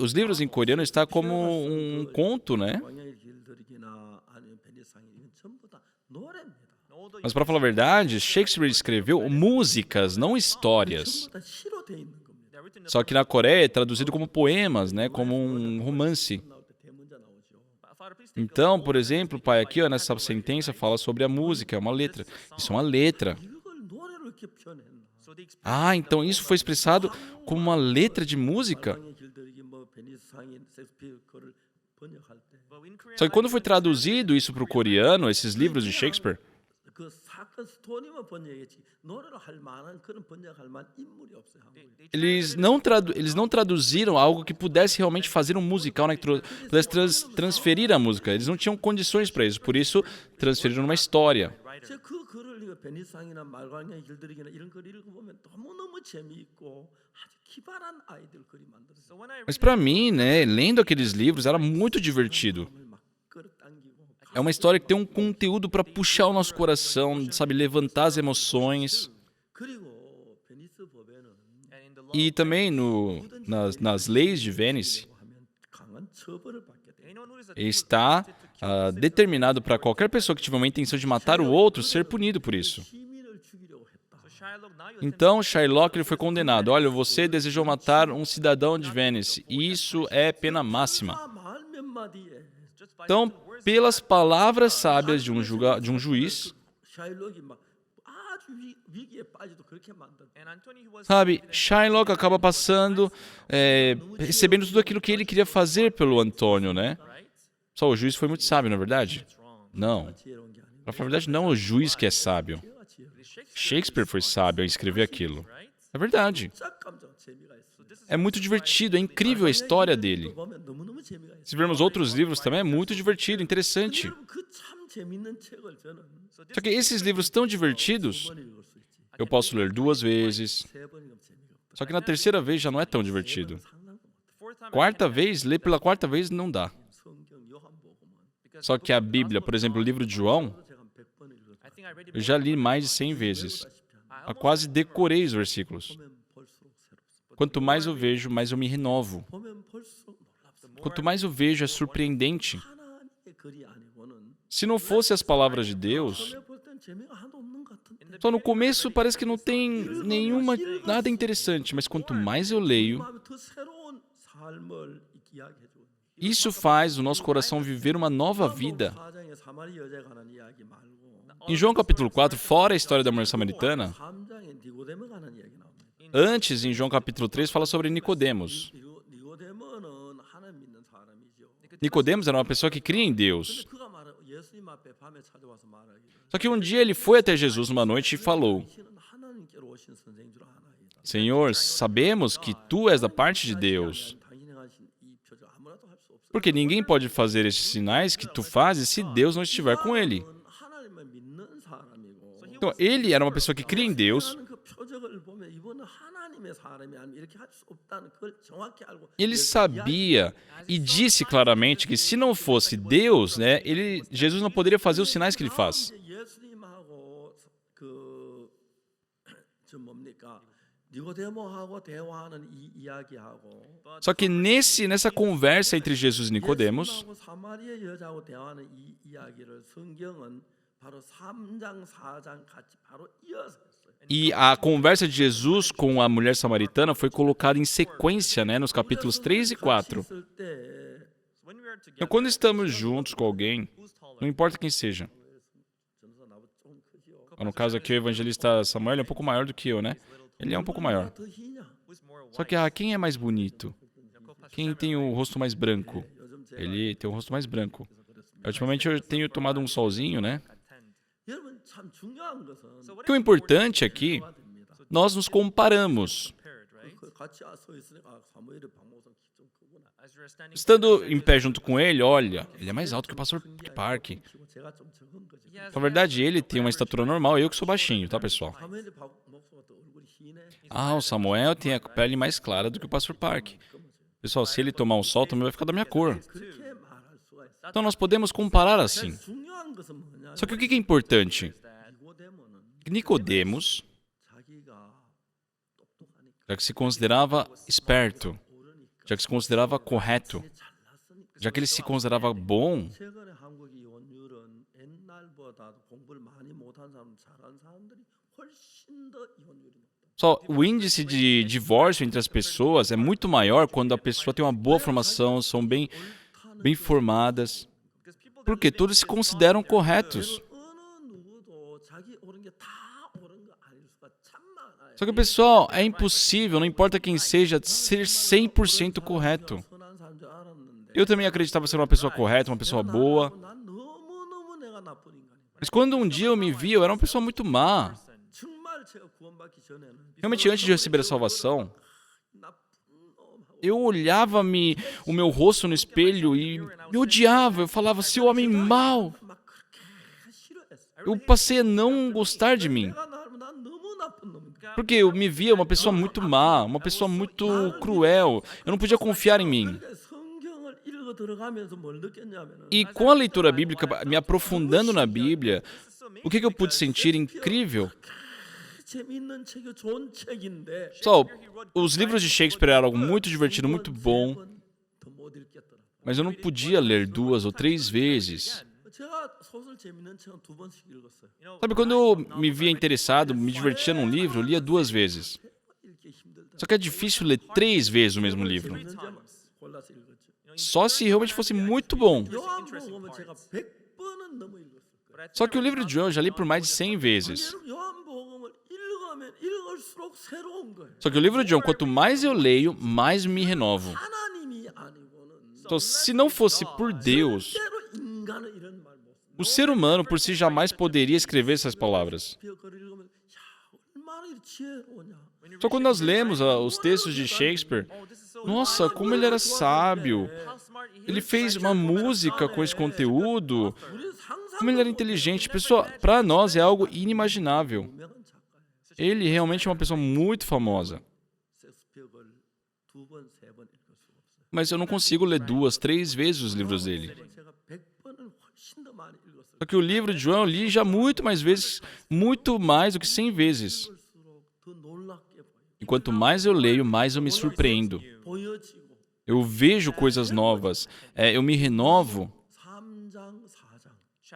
os livros em coreano estão como um conto, né? 광야의 길들이기나 아니면 베니스상이 이건 전부 다 노래입니다. Mas para falar a verdade, Shakespeare escreveu músicas, não histórias. 전부 다 시로 돼 있는 겁니다. Só que na Coreia é traduzido como poemas, né? Como um romance. 나올 때 대문자 나오죠. Então, por exemplo, pai, aqui ó, nessa sentença fala sobre a música, é uma letra. Isso é uma letra. 이걸 노래로 이렇게 표현했나? Ah, então isso foi expressado como uma letra de música? 광야의 길들이기 뭐 베니스상이 섹스피어 그를 번역할 때 Só que quando foi traduzido isso para o coreano, esses livros de Shakespeare, 그 사건 스토리만 번역했지 노래로 할 만한 그런 번역할 만한 인물이 없어요. 한국에. eles não traduziram algo que pudesse realmente fazer um musical, né, que pudesse transferir a música. Eles não tinham condições para isso, por isso transferiram uma história. 제가 그 글을 이거 베니스상이나 말광야의 길들이기나 이런 글 읽어보면 너무너무 재미있고 아주 기발한 아이들 글이 만들어서 Mas para mim, né, lendo aqueles livros, era muito divertido. 막 끌어당기고 É uma história que tem um conteúdo para puxar o nosso coração, sabe, levantar as emoções. 그리고 베니스 법에는 E também nas leis de Vênice, 하면 강한 처벌을 받게 돼요. está determinado para qualquer pessoa que tiver uma intenção de matar o outro ser punido por isso. 시민을 죽이려고 했다. Então Shylock ele foi condenado. Olha, você desejou matar um cidadão de Vênice. Isso é pena máxima. 말 몇 마디에 Então, pelas palavras sábias de um juiz, 샤일록이 막 아주 위기에 빠지도 그렇게 만든다. sabe, Shylock acaba passando, recebendo tudo aquilo que ele queria fazer pelo Antônio, né? Só o juiz foi muito sábio, não é verdade? Não. 지혜로운 게 아니고 Pra falar a verdade, não é o juiz que é sábio. 내가 지혜로운 Shakespeare foi sábio ao escrever aquilo. É verdade. 짝감정 재미가 있어. É muito divertido, é incrível a história dele. 보면 너무너무 재미가 있어. Se vermos outros livros também, é muito divertido, interessante. 여러분 그참 재밌는 책을 저는 Só que esses livros tão divertidos, 번 읽을 수 있지. eu posso ler 2 vezes. 세 번 읽으면 재미가 없다. Só que na terceira vez já não é tão divertido. 상상도 못해. Quarta vez, ler pela quarta vez não dá. 성경 요한복음은 Só que a Bíblia, por exemplo, o livro de João, 제가 한 100번 읽었다. eu já li mais de 100 vezes. Eu quase decorei os versículos. 보면 볼수록 새롭습니다. Quanto mais eu vejo, mais eu me renovo. 보면 볼수록 놀랍습니다. Quanto mais eu vejo, é surpreendente. 하나님의 글이 아니고는 Se não fosse as palavras de Deus, 처음에 볼 땐 재미가 하나도 없는 것 같은데 só no começo parece que não tem nada interessante, mas quanto mais eu leio, 마음에 더 새로운 삶을 이야기해 줘. isso faz o nosso coração viver uma nova vida. 4장의 사마리 여자에 관한 이야기 말고 Em João capítulo 4, fora a história da mulher samaritana, 3장에 니고데모에 관한 이야기 나옵니다. antes, em João capítulo 3, fala sobre Nicodemos. 니고데모는 하나님 믿는 사람이죠. Nicodemos era uma pessoa que cria em Deus. 그가 말해 예수님 앞에 밤에 찾아와서 말하기를 Só que um dia ele foi até Jesus numa noite e falou: 당신은 하나님께로 오신 선생인 줄 아나이다. Senhor, sabemos que tu és da parte de Deus, 당신이 하신 이 표적 아무나도 할 수 없어. porque ninguém pode fazer esses sinais que tu fazes se Deus não estiver com ele. 하나님을 믿는 사람이고 Então, ele era uma pessoa que cria em Deus. 그 표적을 보면 이번은 하나님의 사람이 아니면 이렇게 할 수 없다는 걸 정확히 알고 Ele sabia e disse claramente que se não fosse Deus, né, Jesus não poderia fazer os sinais que ele faz. 이제 예수님하고 저 뭡니까? 니고데모하고 대화하는 이 이야기하고 Só que nessa conversa entre Jesus e Nicodemos, 예수님하고 사마리아 여자하고 대화하는 이 이야기를 성경은 바로 3장, 4장 같이 바로 이어서 했어요. E a conversa de Jesus com a mulher samaritana foi colocada em sequência, né, nos capítulos 3 e 4. 있을 때 Então, quando estamos juntos com alguém, não importa quem seja. 전도사 나보다 좀 크지요. No caso aqui, o evangelista Samuel é um pouco maior do que eu, né? Ele é um pouco maior. 더 희냐? Só que, quem é mais bonito? Quem tem o rosto mais branco? 요즘 제가 Ele tem o rosto mais branco. Ultimamente eu tenho tomado um solzinho, né? 여러분 참 중요한 것은 O que é importante aqui, 됩니다. nós nos comparamos. 같이 서 있으니까 사무엘의 방모선 좀 크구나. Estando em pé junto com ele, olha, ele é mais alto que o pastor Park. 키고 제가 좀 적은 거지. Na verdade, ele tem uma estatura normal, eu que sou baixinho, tá, pessoal? 사무엘의 목소리가 또 얼굴이 희네. O Samuel tem a pele mais clara do que o pastor Park. Pessoal, se ele tomar um sol, também vai ficar da minha cor. 그렇게 말할 수가 있어. Então nós podemos comparar assim. 중요한 것은 뭐냐? Só que o que é importante? 니고데모는 Nicodemos, 자기가 똑똑하니까 já que se considerava esperto, 오르니까 já que se considerava correto, 잘났으니까 já que ele se considerava bom, 최근에 한국의 이혼율은 옛날보다 공부를 많이 못한 사람, 잘한 사람들이 훨씬 더 이혼율이 높다. só o índice de divórcio entre as pessoas é muito maior quando a pessoa tem uma boa formação, são bem formadas, porque todos se consideram corretos. 어느 누구도 자기 옳은 게 다 옳은 거 아닐 수가 참 많아요. Só que, pessoal, é impossível, não importa quem seja, ser 100% correto. 선한 사람 줄 알았는데 Eu também acreditava ser uma pessoa correta, uma pessoa boa. 난 너무너무 내가 나쁜 인간이야. Mas quando um dia eu me vi, eu era uma pessoa muito má. 정말 제가 구원받기 전에는 Realmente, antes de eu receber a salvação, 나쁜 놈하고 eu olhava o meu rosto no espelho e me odiava. Eu falava, seu homem mau. 막 그렇게 싫어했어. Eu passei a não gostar de mim. 내가 난 너무 나쁜 놈이야. Porque eu me via uma pessoa muito má, uma pessoa muito cruel. Eu não podia confiar em mim. 그러니까 성경을 읽어 들어가면서 뭘 느꼈냐면은 E com a leitura bíblica, me aprofundando na Bíblia, o que eu pude sentir incrível? 재미있는 책이 좋은 책인데 Pessoal, os livros de Shakespeare eram algo muito divertido, muito bom, 더못 읽겠더라. mas eu não podia ler 2 ou 3 vezes. 제가 소설 재미있는 책은 2번씩 읽었어요. Sabe, quando eu me via interessado, me divertia num livro, eu lia 2 vezes. 읽기 힘들다. Só que é difícil ler 3 vezes o mesmo livro. 재밌는데만 골라서 읽었죠. Só se realmente fosse muito bom. 요한복음은 제가 100번은 넘어 읽었어요. Só que o livro de João eu já li por mais de 100 vezes. 요한복음을 읽으면 읽을수록 새로운 거예요. Só que o livro de João, quanto mais eu leio, mais me renovo. 하나님이 아니고는 Então, se não fosse por Deus, 때로 인간은 이런 말 못. o ser humano por si jamais poderia escrever essas palavras. 벽을 읽으면 야 얼마나 이 지혜로우냐. Só quando nós lemos os textos de Shakespeare, nossa, como ele era sábio. Ele fez uma música com esse conteúdo. 우리 상상 Como ele era inteligente. Pessoal, para nós é algo inimaginável. 유명한 작가예요. Ele realmente é uma pessoa muito famosa. 섹스피어를 2번, 3번 읽을 수가 없어요. Mas eu não consigo ler 2, 3 vezes os livros dele. 제가 100번은 훨씬 더 많이 읽었어요. Só que o livro de João eu li já muito mais vezes, muito mais do que 100 vezes. 읽을수록 더 놀랍게 보여. E quanto mais eu leio, mais eu me surpreendo. 보여지고 Eu vejo coisas novas, eu me renovo. 3장, 4장.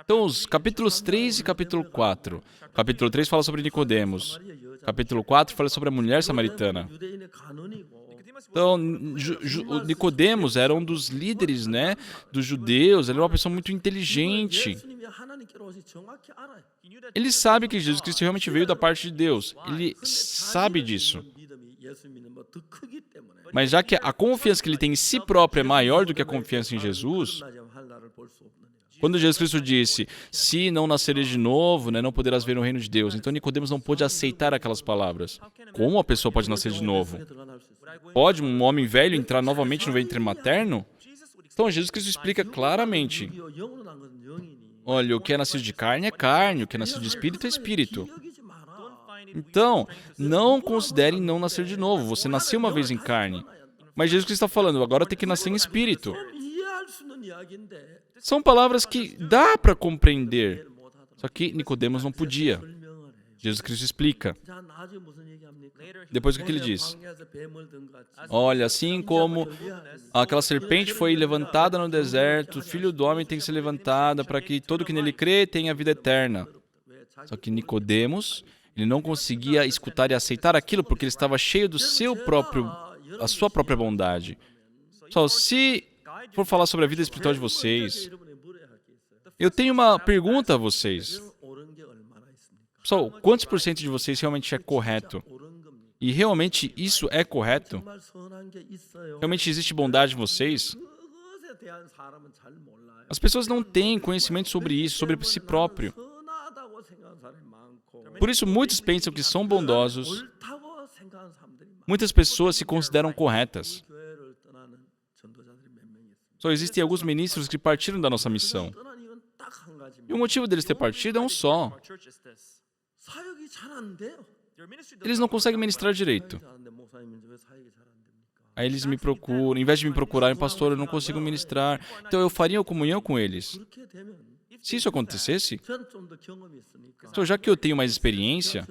Então, os capítulos 3 e capítulo 4. Capítulo 3 fala sobre Nicodemos. Capítulo 4 fala sobre a mulher samaritana. 유대인의 간원이고 Então, o Nicodemos era um dos líderes, né, dos judeus. Ele era uma pessoa muito inteligente. 예수님이 하나님께로 오신 정확히 알아요. Ele sabe que Jesus Cristo realmente veio da parte de Deus. Ele sabe disso. 믿음이 예수 믿는 뭐더 크기 때문에 Mas já que a confiança que ele tem em si próprio é maior do que a confiança em Jesus, 할 날을 볼 수 없느니라. quando Jesus Cristo disse, se não nasceres de novo, né, não poderás ver o reino de Deus. Então Nicodemos não pôde aceitar aquelas palavras. Como a pessoa pode nascer de novo? 들어갈 수 있어요. Pode um homem velho entrar novamente no ventre materno? Então Jesus Cristo explica claramente. 영으로 난 것은 영이니. Olha, o que é nascido de carne é carne, o que é nascido de espírito é espírito. 기억이지 마라. Então, não considerem não nascer de novo. Você nasceu uma vez em carne. Mas Jesus Cristo está falando, agora tem que nascer em espírito. 이해할 수 있는 이야기인데 São palavras que dá para compreender. Só que Nicodemos não podia. 설명을 해. Jesus Cristo explica. 자, 나중에 무슨 얘기합니까? Depois o que ele diz? 광야에서 뱀을 든 같이. Olha, assim como aquela serpente foi levantada no deserto, o Filho do Homem tem que ser levantada para que todo que nele crê tenha vida eterna. 왜 자기 Só que Nicodemos, Ele não conseguia escutar e aceitar aquilo porque ele estava cheio a sua própria bondade. Só, se for falar sobre a vida espiritual de vocês, eu tenho uma pergunta a vocês. Só, quantos por cento de vocês realmente é correto? E realmente isso é correto? Realmente existe bondade em vocês? As pessoas não têm conhecimento sobre isso, sobre si próprio. Por isso, muitos pensam que são bondosos. Muitas pessoas se consideram corretas. Só existem alguns ministros que partiram da nossa missão. E o motivo deles ter partido é um só. Eles não conseguem ministrar direito. Aí eles me procuram, em vez de me procurarem, pastor, eu não consigo ministrar, então eu faria a comunhão com eles. Se isso acontecesse, então, já que eu tenho mais experiência,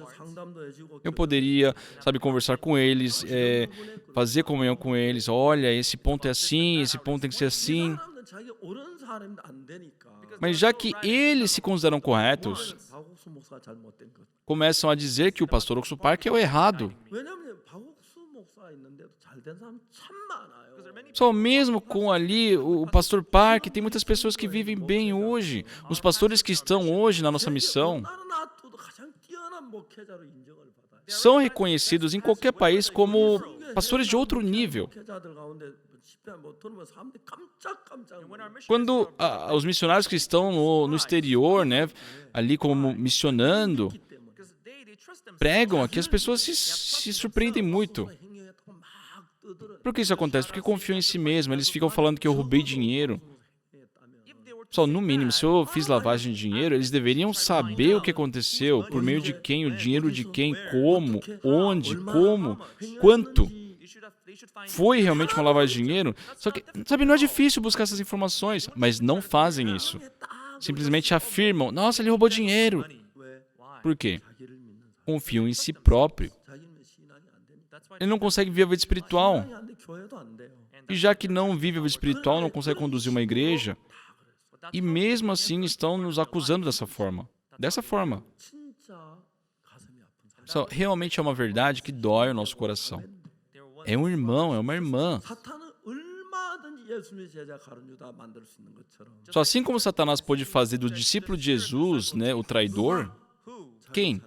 eu poderia, conversar com eles, fazer comunhão com eles. Olha, esse ponto é assim, esse ponto tem que ser assim. Mas já que eles se consideram corretos, começam a dizer que o pastor Oxo Park é o errado. Só mesmo com ali o pastor Park, tem muitas pessoas que vivem bem hoje. Os pastores que estão hoje na nossa missão são reconhecidos em qualquer país como pastores de outro nível. Quando os missionários que estão no exterior, ali como missionando, pregam aqui, as pessoas se surpreendem muito. Por que isso acontece? Porque confiam em si mesmo. Eles ficam falando que eu roubei dinheiro. Só, no mínimo, se eu fiz lavagem de dinheiro, eles deveriam saber o que aconteceu, por meio de quem, o dinheiro de quem, como, onde, como, quanto. Foi realmente uma lavagem de dinheiro? Só que, não é difícil buscar essas informações, mas não fazem isso. Simplesmente afirmam, nossa, ele roubou dinheiro. Por quê? Confiam em si próprio. Ele não consegue viver a vida espiritual. E já que não vive a vida espiritual, não consegue conduzir uma igreja, e mesmo assim estão nos acusando dessa forma. Realmente é uma verdade que dói o nosso coração. É um irmão, é uma irmã. Só assim como Satanás pôde fazer do discípulo de Jesus, o traidor, quem?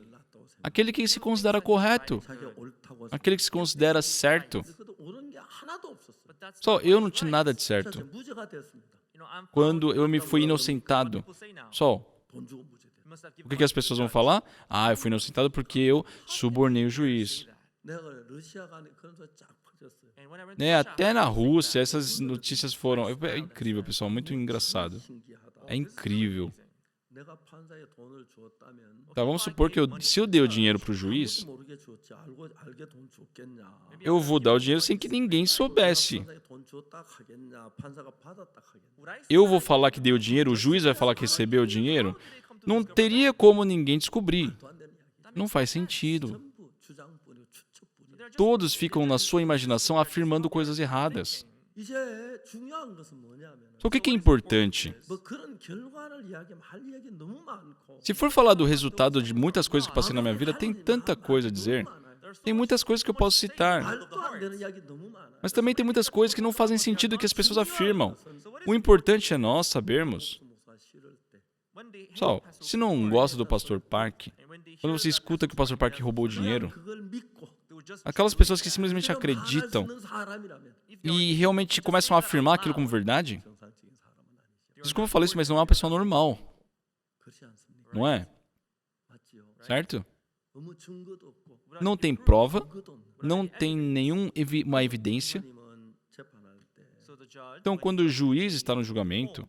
Aquele que se considera correto. Aquele que se considera certo. Só, eu não tinha nada de certo. Quando eu me fui inocentado. Só, o que as pessoas vão falar? Eu fui inocentado porque eu subornei o juiz. Até na Rússia, essas notícias foram... É incrível, pessoal, muito engraçado. É incrível. Tá, vamos supor que se eu dei o dinheiro para o juiz, eu vou dar o dinheiro sem que ninguém soubesse. Eu vou falar que dei o dinheiro, o juiz vai falar que recebeu o dinheiro. Não teria como ninguém descobrir. Não faz sentido. Todos ficam na sua imaginação afirmando coisas erradas. Só o que é importante? Se for falar do resultado de muitas coisas que passei na minha vida, tem tanta coisa a dizer. Tem muitas coisas que eu posso citar. Mas também tem muitas coisas que não fazem sentido que as pessoas afirmam. O importante é nós sabermos. Pessoal, se não gosta do pastor Park, quando você escuta que o pastor Park roubou dinheiro, aquelas pessoas que simplesmente acreditam e realmente começam a afirmar aquilo como verdade, desculpa eu falar isso, mas não é uma pessoa normal. Não é? Certo? Não tem prova, não tem nenhuma evidência. Então, quando o juiz está no julgamento,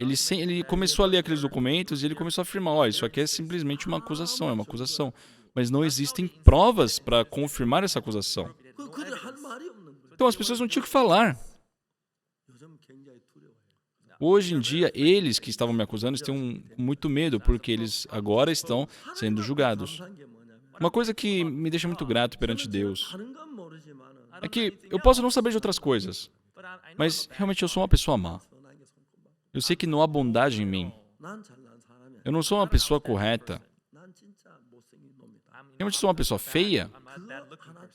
ele começou a ler aqueles documentos e ele começou a afirmar, isso aqui é simplesmente uma acusação, é uma acusação. Mas não existem provas para confirmar essa acusação. Então, as pessoas não tinham o que falar. Hoje em dia, eles que estavam me acusando têm muito medo, porque eles agora estão sendo julgados. Uma coisa que me deixa muito grato perante Deus é que eu posso não saber de outras coisas, mas realmente eu sou uma pessoa má. Eu sei que não há bondade em mim. Eu não sou uma pessoa correta. 난 진짜 못생긴 놈이다. Realmente sou uma pessoa feia. 그거 하나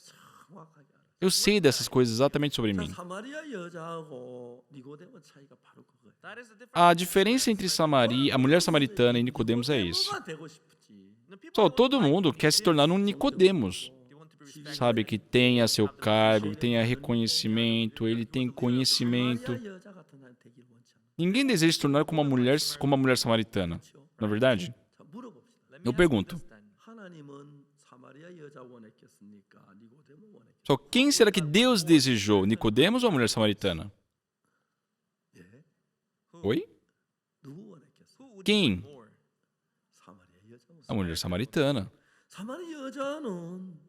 정확하게 알아. Eu sei dessas coisas exatamente sobre 자, mim. 사마리아 여자하고 니고데모 차이가 바로 그거예요. A diferença entre a mulher samaritana e Nicodemos é isso. 니고데모가 되고 싶지. Só todo mundo quer se tornar um Nicodemos. Sabe, que tenha seu cargo, que tenha reconhecimento, ele tem conhecimento. 사마리아 여자 같은 사람이 되길 원치 않아. Ninguém deseja se tornar como uma mulher samaritana, não é verdade? 자, 물어봅시다. Eu pergunto, 하나님은 사마리아 여자 원했겠습니까? 니고데모 원했겠습니까? só quem será que Deus desejou, Nicodemos ou a mulher samaritana? 예? Oi? 누구 원했겠어요? Quem? 사마리아 여자. A mulher samaritana. 사마리아 여자는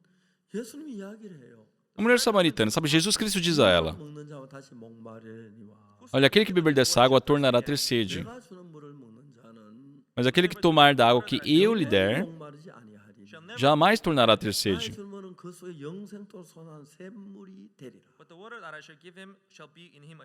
예수님이 이야기를 해요. A mulher samaritana, sabe, Jesus Cristo diz a ela, 먹는 자와 다시 목마르니와 olha, aquele que beber dessa água tornará a ter sede, 내가 주는 물을 먹는 자는 mas aquele que tomar da água que eu lhe der, 목마르지 아니하리니 jamais tornará a ter 나의 sede. 줄 물은 그 속에 영생토 선한 샘물이 되리라.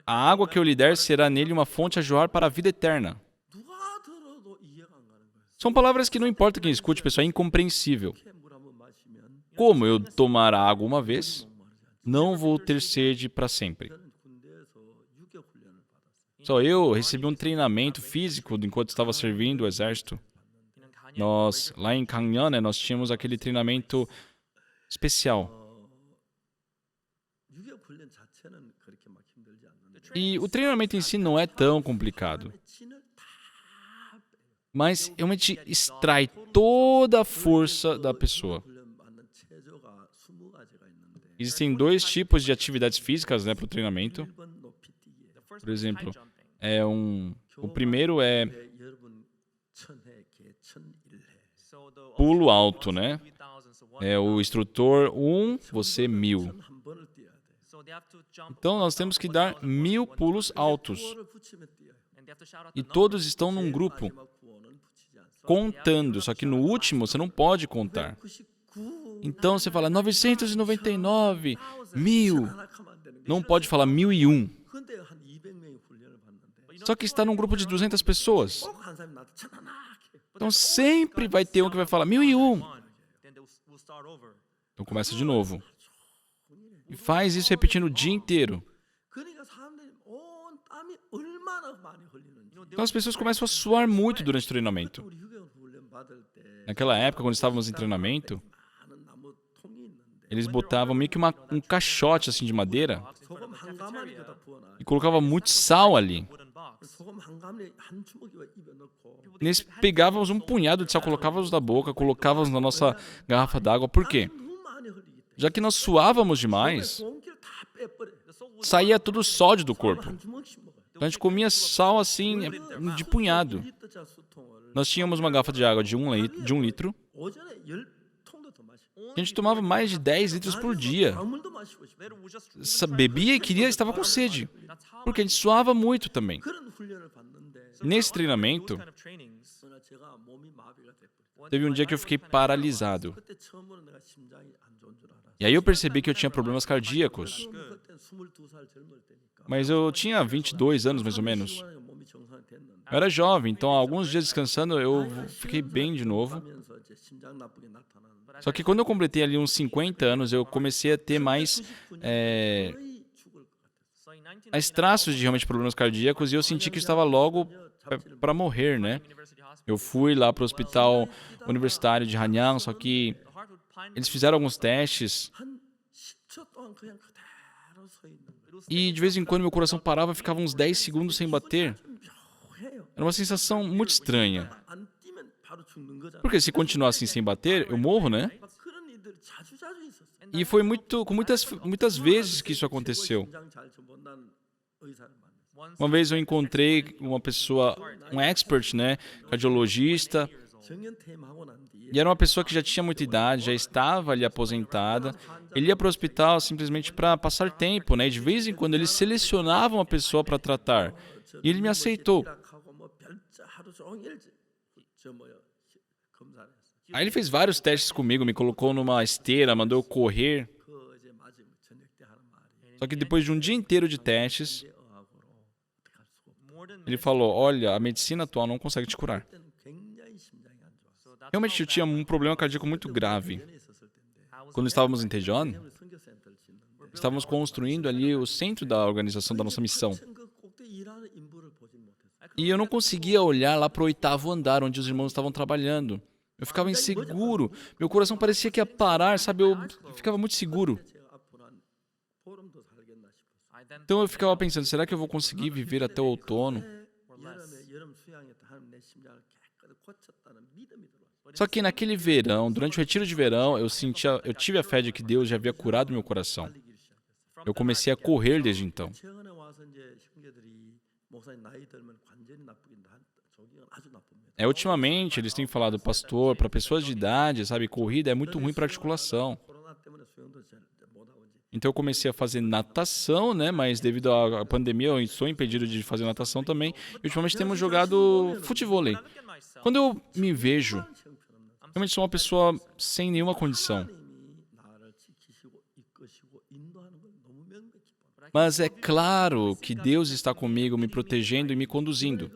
A água que eu lhe der será nele uma fonte a jorrar para a vida eterna. 누가 들어도 이해가 안 가는 거예요. São palavras que não importa quem escute, pessoal, é incompreensível. 이렇게 물 한번 마시면 Como eu tomar a água uma vez, 목마르지 않죠. não vou ter sede para sempre. 저는 군대에서 유교 훈련을 받았어요. Só eu recebi um treinamento físico enquanto estava servindo o exército. Nós, lá em Gangneon, né, nós tínhamos aquele treinamento especial. 유교 훈련 자체는 그렇게 막 힘들지 않는데 E o treinamento em si não é tão complicado. 사람의 진을 다 빼요. Mas realmente extrai toda a força da pessoa. 훈련 받는 체조가 20가지가 있는데 Existem dois tipos de atividades físicas, né, para o treinamento. 1번 높이 뛰기. Por exemplo, o primeiro é 여러분 천회 개 천일회. pulo alto, né? É o instrutor 1, você 1000. 한 번을 뛰어야 돼. Então nós temos que dar 1000 pulos altos. 구호를 붙이면 뛰어요. E todos estão num grupo, 마지막 구호는 붙이지 않습니다. contando. Só que no último você não pode contar. 99 Então você fala 999, 1000. 하나 하면 안 되는 게. Não pode falar 1001. 근데 한 200명이 훈련을 받는데 Só que está num grupo de 200 pessoas. 꼭 한 사람이 나한테 천하나게. Então sempre vai ter um que vai falar 1001. Então começa de novo. E faz isso repetindo o dia inteiro. 그러니까 사람들이 온 땀이 얼마나 많이 흘리는지. Então as pessoas começam a suar muito durante o treinamento. 우리 휴교 훈련 받을 때 Naquela época, quando estávamos em treinamento, 많은 나무 통이 있는데 eles botavam meio que um caixote assim de madeira 소금 한 가마리 거다 부어놔. e colocavam muito sal ali. 소금 한 가마리 한 주먹이 입에 넣고 Nós pegávamos um punhado de sal, colocávamos na boca, colocávamos na nossa garrafa d'água. Por quê? 너무 많이 흘리기 때문에 Já que nós suávamos demais, 공기를 다 빼버려. saía todo o sódio do corpo. 한 주먹씩 먹어요. Então a gente comia sal assim, de punhado. 2리터짜 수통을 Nós tínhamos uma garrafa de água de 1 litro. 오전에 10통도 더 마시고. A gente tomava mais de 10 litros por dia. 아무도 마시고 싶어. Bebia e queria, estava com sede. Porque a gente suava muito também. 그런 훈련을 받는데 Nesse treinamento, 그러나 제가 몸이 마비가 돼버려. teve um dia que eu fiquei paralisado. 그때 처음으로 내가 심장이 안 좋은 줄 알았어. E aí eu percebi que eu tinha problemas cardíacos. 그때 22살 젊을 때니까. Mas eu tinha 22 anos, mais ou menos. 몸이 정상이 됐는데. Eu era jovem, então alguns dias descansando eu fiquei bem de novo. 하면서 이제 심장 나쁘게 나타나는. Só que quando eu completei ali uns 50 anos, eu comecei a ter mais 거의 죽을 것 같았어. mais traços de realmente problemas cardíacos e eu senti que eu estava logo para morrer, né? Eu fui lá para o hospital universitário de Hanyang, só que eles fizeram alguns testes 한 10초 동안 그냥 그대로 서 있는 거예요. e de vez em quando meu coração parava e ficava uns 10 segundos sem bater. 좀 묘해요. Era uma sensação muito estranha. 안 뛰면 바로 죽는 거잖아. Porque se continuar assim sem bater, eu morro, né? 막 그런 일들이 자주 있었어. E foi com muitas vezes que isso aconteceu. 심장 잘 본다는 의사를 만났어. Uma vez eu encontrei uma pessoa, um expert, né, cardiologista, 정년퇴임하고 난 뒤에 e era uma pessoa que já tinha muita idade, já estava ali aposentada. Ele ia para o hospital simplesmente para passar tempo, né? E de vez em quando ele selecionava uma pessoa para tratar. E ele me aceitou. 하고 뭐 별자 하루 종일 저 뭐야 검사를 했어. Aí ele fez vários testes comigo, me colocou numa esteira, mandou eu correr. 그 이제 마지막 저녁 때 하는 말이 Só que depois de um dia inteiro de testes, 의학으로 어떻게 할 수가 없다. ele falou: olha, a medicina atual não consegue te curar. 그때는 굉장히 Realmente eu tinha um problema cardíaco muito grave. Quando estávamos em Daejeon, estávamos construindo ali o centro da organização da nossa missão. E eu não conseguia olhar lá para o 8º andar, onde os irmãos estavam trabalhando. Eu ficava inseguro. Meu coração parecia que ia parar, sabe? Eu ficava muito seguro. Então eu ficava pensando, será que eu vou conseguir viver até o outono? Só que naquele verão, durante o retiro de verão, eu tive a fé de que Deus já havia curado meu coração. Eu comecei a correr desde então. Ultimamente, eles têm falado, pastor, para pessoas de idade, sabe, corrida é muito ruim para articulação. Então eu comecei a fazer natação, né? Mas devido à pandemia eu sou impedido de fazer natação também. E ultimamente temos jogado futevôlei. Quando eu me vejo, realmente sou uma pessoa sem nenhuma condição. Mas é claro que Deus está comigo, me protegendo e me conduzindo.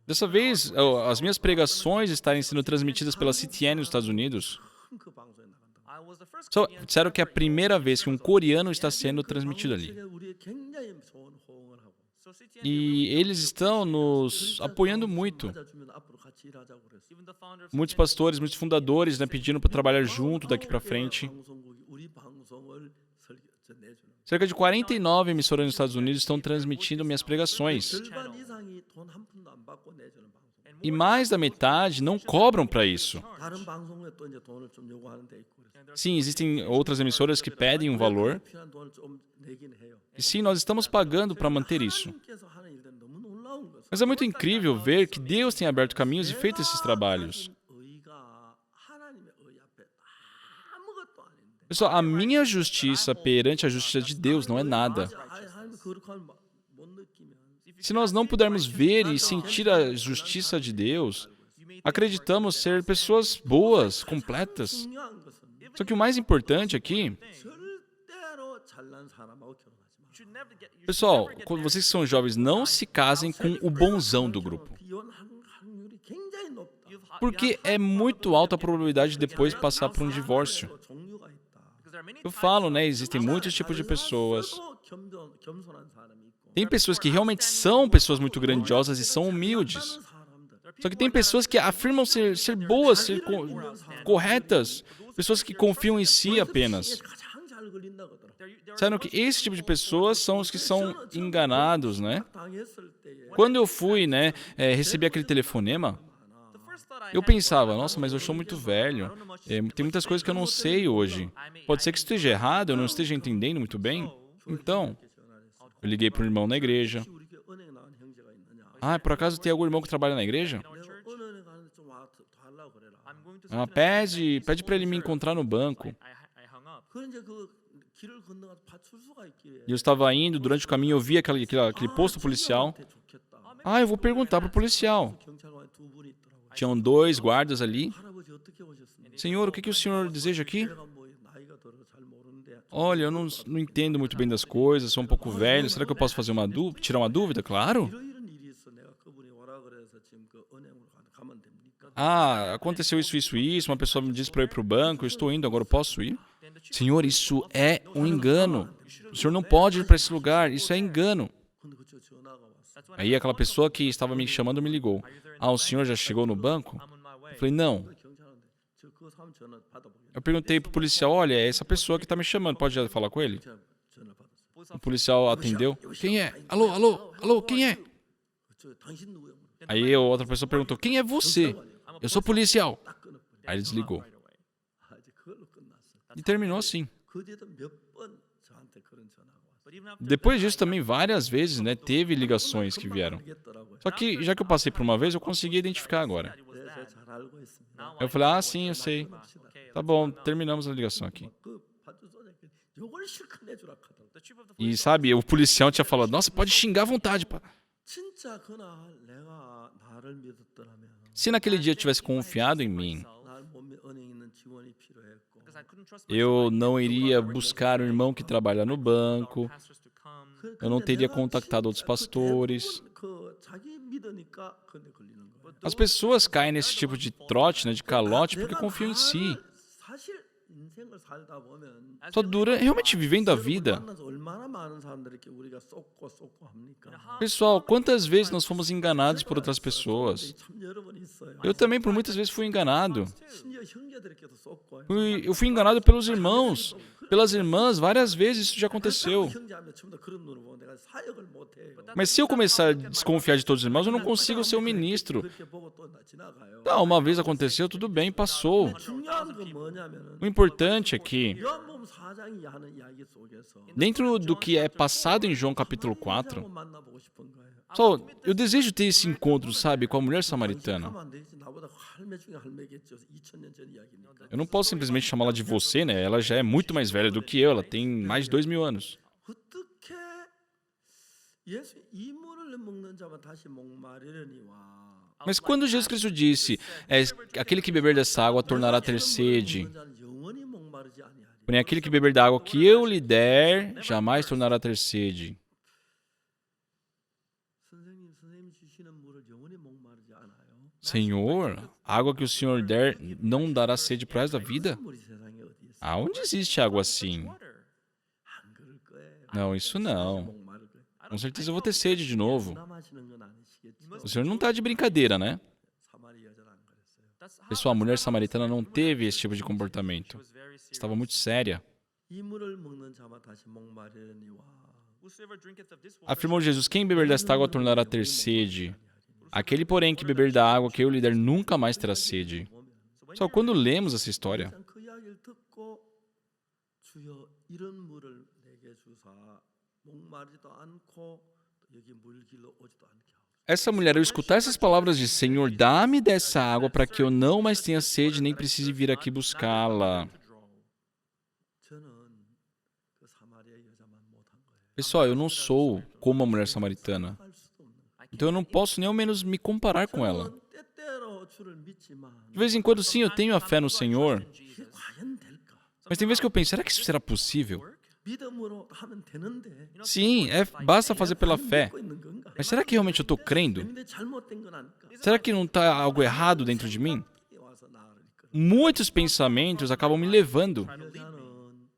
Dessa vez, as minhas pregações estarem sendo transmitidas pela CTN nos Estados Unidos. Disseram que é a primeira vez que um coreano está sendo transmitido ali. E eles estão nos apoiando muito. Muitos pastores, muitos fundadores, né, pedindo para trabalhar junto daqui para frente. Cerca de 49 emissoras nos Estados Unidos estão transmitindo minhas pregações. E mais da metade não cobram para isso. Sim, existem outras emissoras que pedem um valor. E sim, nós estamos pagando para manter isso. Mas é muito incrível ver que Deus tem aberto caminhos e feito esses trabalhos. Pessoal, a minha justiça perante a justiça de Deus não é nada. Se nós não pudermos ver e sentir a justiça de Deus, acreditamos ser pessoas boas, completas. Só que o mais importante aqui... Pessoal, quando vocês que são jovens, não se casem com o bonzão do grupo. Porque é muito alta a probabilidade de depois passar por um divórcio. Eu falo, né? Existem muitos tipos de pessoas. Tem pessoas que realmente são pessoas muito grandiosas e são humildes. Só que tem pessoas que afirmam ser boas, ser corretas. Pessoas que confiam em si apenas. Disseram que esse tipo de pessoas são os que são enganados, né? Quando eu fui, né, receber aquele telefonema, eu pensava, nossa, mas eu sou muito velho. Tem muitas coisas que eu não sei hoje. Pode ser que esteja errado, eu não esteja entendendo muito bem. Então, eu liguei para um irmão na igreja. Por acaso tem algum irmão que trabalha na igreja? Pede para ele me encontrar no banco. E eu estava indo, durante o caminho eu vi aquele posto policial. Eu vou perguntar para o policial. Tinham 2 guardas ali. Senhor, o que o senhor deseja aqui? Olha, eu não entendo muito bem das coisas, sou um pouco velho. Será que eu posso fazer tirar uma dúvida? Claro. Aconteceu isso. Uma pessoa me disse para eu ir para o banco, eu estou indo, agora eu posso ir? Senhor, isso é um engano. O senhor não pode ir para esse lugar, isso é engano. Aí aquela pessoa que estava me chamando me ligou. O senhor já chegou no banco? Eu falei, não. Eu perguntei para o policial, olha, é essa pessoa que está me chamando, pode já falar com ele? O policial atendeu. Quem é? Alô, quem é? Aí a outra pessoa perguntou, quem é você? Eu sou policial. Aí ele desligou. E terminou assim. Depois disso também várias vezes, né, teve ligações que vieram. Só que já que eu passei por uma vez, eu consegui identificar agora. Eu falei, sim, eu sei. Tá bom, terminamos a ligação aqui. E sabe, o policial tinha falado, nossa, pode xingar à vontade, pá. Se naquele dia eu tivesse confiado em mim, eu não iria buscar um irmão que trabalha no banco, eu não teria contactado outros pastores. As pessoas caem nesse tipo de trote, né, de calote, porque confiam em si. 사실 인생을 살다 보면 Só dura realmente vivendo a vida. 만나서 얼마나 많은 사람들에게 우리가 쏟고 합니까? Pessoal, quantas vezes nós fomos enganados por outras pessoas? 참 여러 번 있어요. Eu também, por muitas vezes, fui enganado. 심지어 형제들에게도 쏟고. Eu fui enganado pelos irmãos, pelas irmãs, várias vezes isso já aconteceu. 형제하면 전부 다 그런 눈으로 보고 내가 사역을 못 해요. Mas se eu começar a desconfiar de todos os irmãos, eu não consigo ser um ministro. 그렇게 보고 또 지나가요. Tá, uma vez aconteceu, tudo bem, passou. 중요한 건 뭐냐면은 O importante é que, 요한복음 4장이 하는 이야기 속에서 dentro do que é passado em João capítulo 4, 한번 만나보고 싶은 거예요. só eu desejo ter esse encontro, sabe, com a mulher samaritana. 하면 안 되지. 나보다 할매 중에 할매겠죠. 2000년 전 이야기니까. Eu não posso simplesmente chamá-la de você, né? Ela já é muito mais velha do que eu, ela tem mais de 2000 anos. 어떻게 예수 이물을 먹는 자만 다시 목마르려니와 Mas quando Jesus Cristo disse, aquele que beber dessa água tornará a ter sede, 먹는 자는 영원히 목마르지 아니하리. porém aquele que beber da água que eu lhe der, jamais tornará a ter sede. 선생님 주시는 물을 영원히 목마르지 않아요. Senhor, a água que o Senhor der não dará sede para o resto da vida? 물이 세상에 어디 있어? Aonde existe água assim? 안 그럴 거예요. Não, isso não. 목마를 거예요. Com certeza eu vou ter sede de novo. 남아시는 건 아니시겠죠. O Senhor não está de brincadeira, né? 사마리 여자는 안 그랬어요. Pessoal, a mulher samaritana não teve esse tipo de comportamento. Estava muito séria. 이 물을 먹는 자만 다시 목마르려니와 Afirmou Jesus, quem beber desta água tornará a ter sede. Aquele, porém, que beber da água que eu lhe der nunca mais terá sede. Só quando lemos essa história, 일단 그 이야기를 듣고 주여 이런 물을 내게 주사 목마르지도 않고 여기 물길로 오지도 않게 하옵소서. essa mulher, ao escutar essas palavras de Senhor, dá-me dessa água para que eu não mais tenha sede nem precise vir aqui buscá-la. 저는 그 사마리아 여자만 못한 거예요. Pessoal, eu não sou como a mulher samaritana. 할 수도 없는 거예요. Então eu não posso nem ao menos me comparar com ela. 저는 때때로 주를 믿지만 De vez em quando, sim, eu tenho a fé no Senhor. 이게 과연 될까? Mas tem vezes que eu penso, será que isso será possível? 믿음으로 하면 되는데 Sim, basta fazer pela fé. 믿고 있는 건가? Mas será que realmente eu estou crendo? 근데 잘못된 건 아닐까? Será que não está algo errado dentro de mim? 와서 나으니까. Muitos pensamentos acabam me levando. 여자는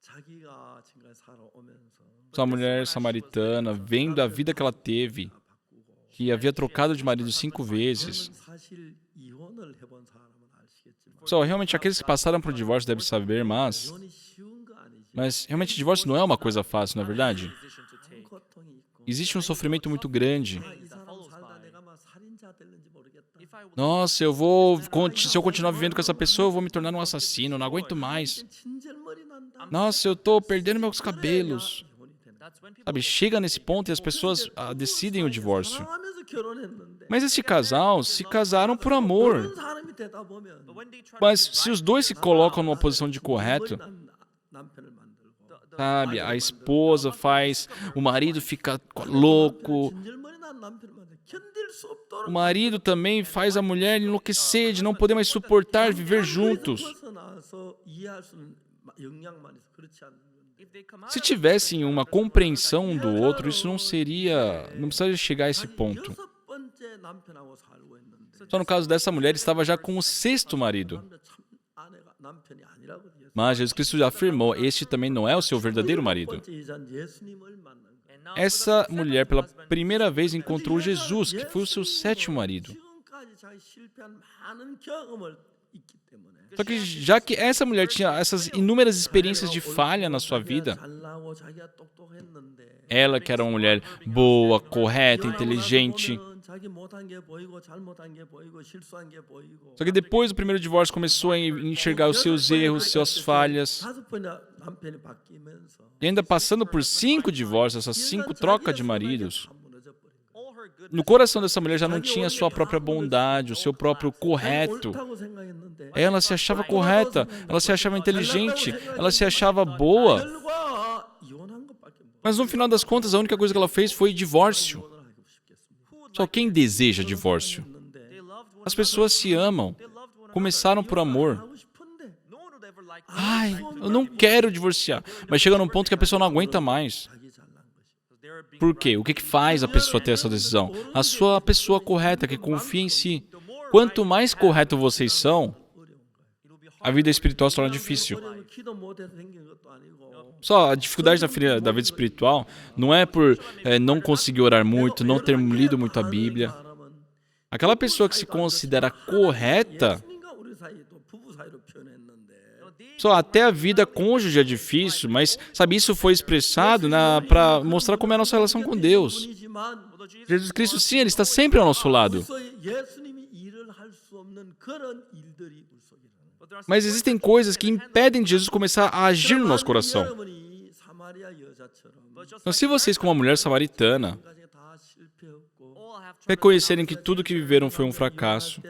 자기가 지금까지 살아오면서 Essa mulher samaritana, vendo a vida que ela teve, que havia trocado de marido 5 vezes. 저는 사실 이혼을 해본 사람은 아시겠지만 Pessoal, realmente aqueles que passaram por divórcio devem saber, 이혼이 쉬운 거 아니지. mas realmente divórcio não é uma coisa fácil, não é verdade? 큰 고통이 있고 Existe um sofrimento muito grande. 이 사람 살다 내가 막 살인자 될는지 모르겠다. Nossa, se eu continuar vivendo com essa pessoa, eu vou me tornar um assassino, eu não aguento mais. 친절머리 난다. Nossa, eu tô perdendo meus cabelos. 이혼이 된다. Sabe, chega nesse ponto e as pessoas decidem o divórcio. 사랑하면서 결혼했는데 Mas esse casal se casaram por amor. 그런 사람이 되다 보면 Mas se os dois se colocam numa posição de correto, 남편을 만들고 sabe, a esposa faz, o marido fica louco, 친절머리 난 남편을 만들 견딜 수 없도록 o marido também faz a mulher enlouquecer de não poder mais suportar viver juntos. 벗어나서 이해할 수 있는 역량만 있어 그렇지 않는 건데. Se tivessem uma compreensão um do outro, isso não precisaria chegar a esse ponto. 여섯 번째 남편하고 살고 있는데 Só no caso dessa mulher, estava já com o 6º marido. 남자 참 아내가 남편이 아니라고 예수. Mas Jesus Cristo já afirmou, este também não é o seu verdadeiro marido. 번째 여자는 예수님을 만난 거예요. Essa mulher, pela primeira vez, encontrou Jesus, que foi o seu 7º marido. 지금까지 자기 실패한 많은 경험을 있기 때문에 Só que já que essa mulher tinha essas inúmeras experiências de falha na sua vida, 잘나고 자기가 똑똑했는데 ela que era uma mulher boa, correta, inteligente, 보면은 자기 못한 게 보이고 잘못한 게 보이고 실수한 게 보이고 só que depois do primeiro divórcio começou a enxergar os seus erros, suas falhas, 다섯 번이나 남편이 바뀌면서 e ainda passando por 5 divórcios, essas 5 trocas de maridos, no coração dessa mulher já não tinha a sua própria bondade, o seu próprio correto. Ela se achava correta, ela se achava inteligente, ela se achava boa. Mas no final das contas, a única coisa que ela fez foi divórcio. Só quem deseja divórcio? As pessoas se amam, começaram por amor. Ai, eu não quero divorciar. Mas chega num ponto que a pessoa não aguenta mais. Por quê? O que faz a pessoa ter essa decisão? A sua pessoa correta, que confia em si. Quanto mais correto vocês são, a vida espiritual se torna difícil. Só a dificuldade da vida espiritual não é por não conseguir orar muito, não ter lido muito a Bíblia. Aquela pessoa que se considera correta, só até a vida cônjuge é difícil, mas, sabe, isso foi expressado para mostrar como é a nossa relação com Deus. Jesus Cristo, sim, Ele está sempre ao nosso lado. Mas existem coisas que impedem de Jesus começar a agir no nosso coração. Então, se vocês, como uma mulher samaritana, reconhecerem que tudo que viveram foi um fracasso,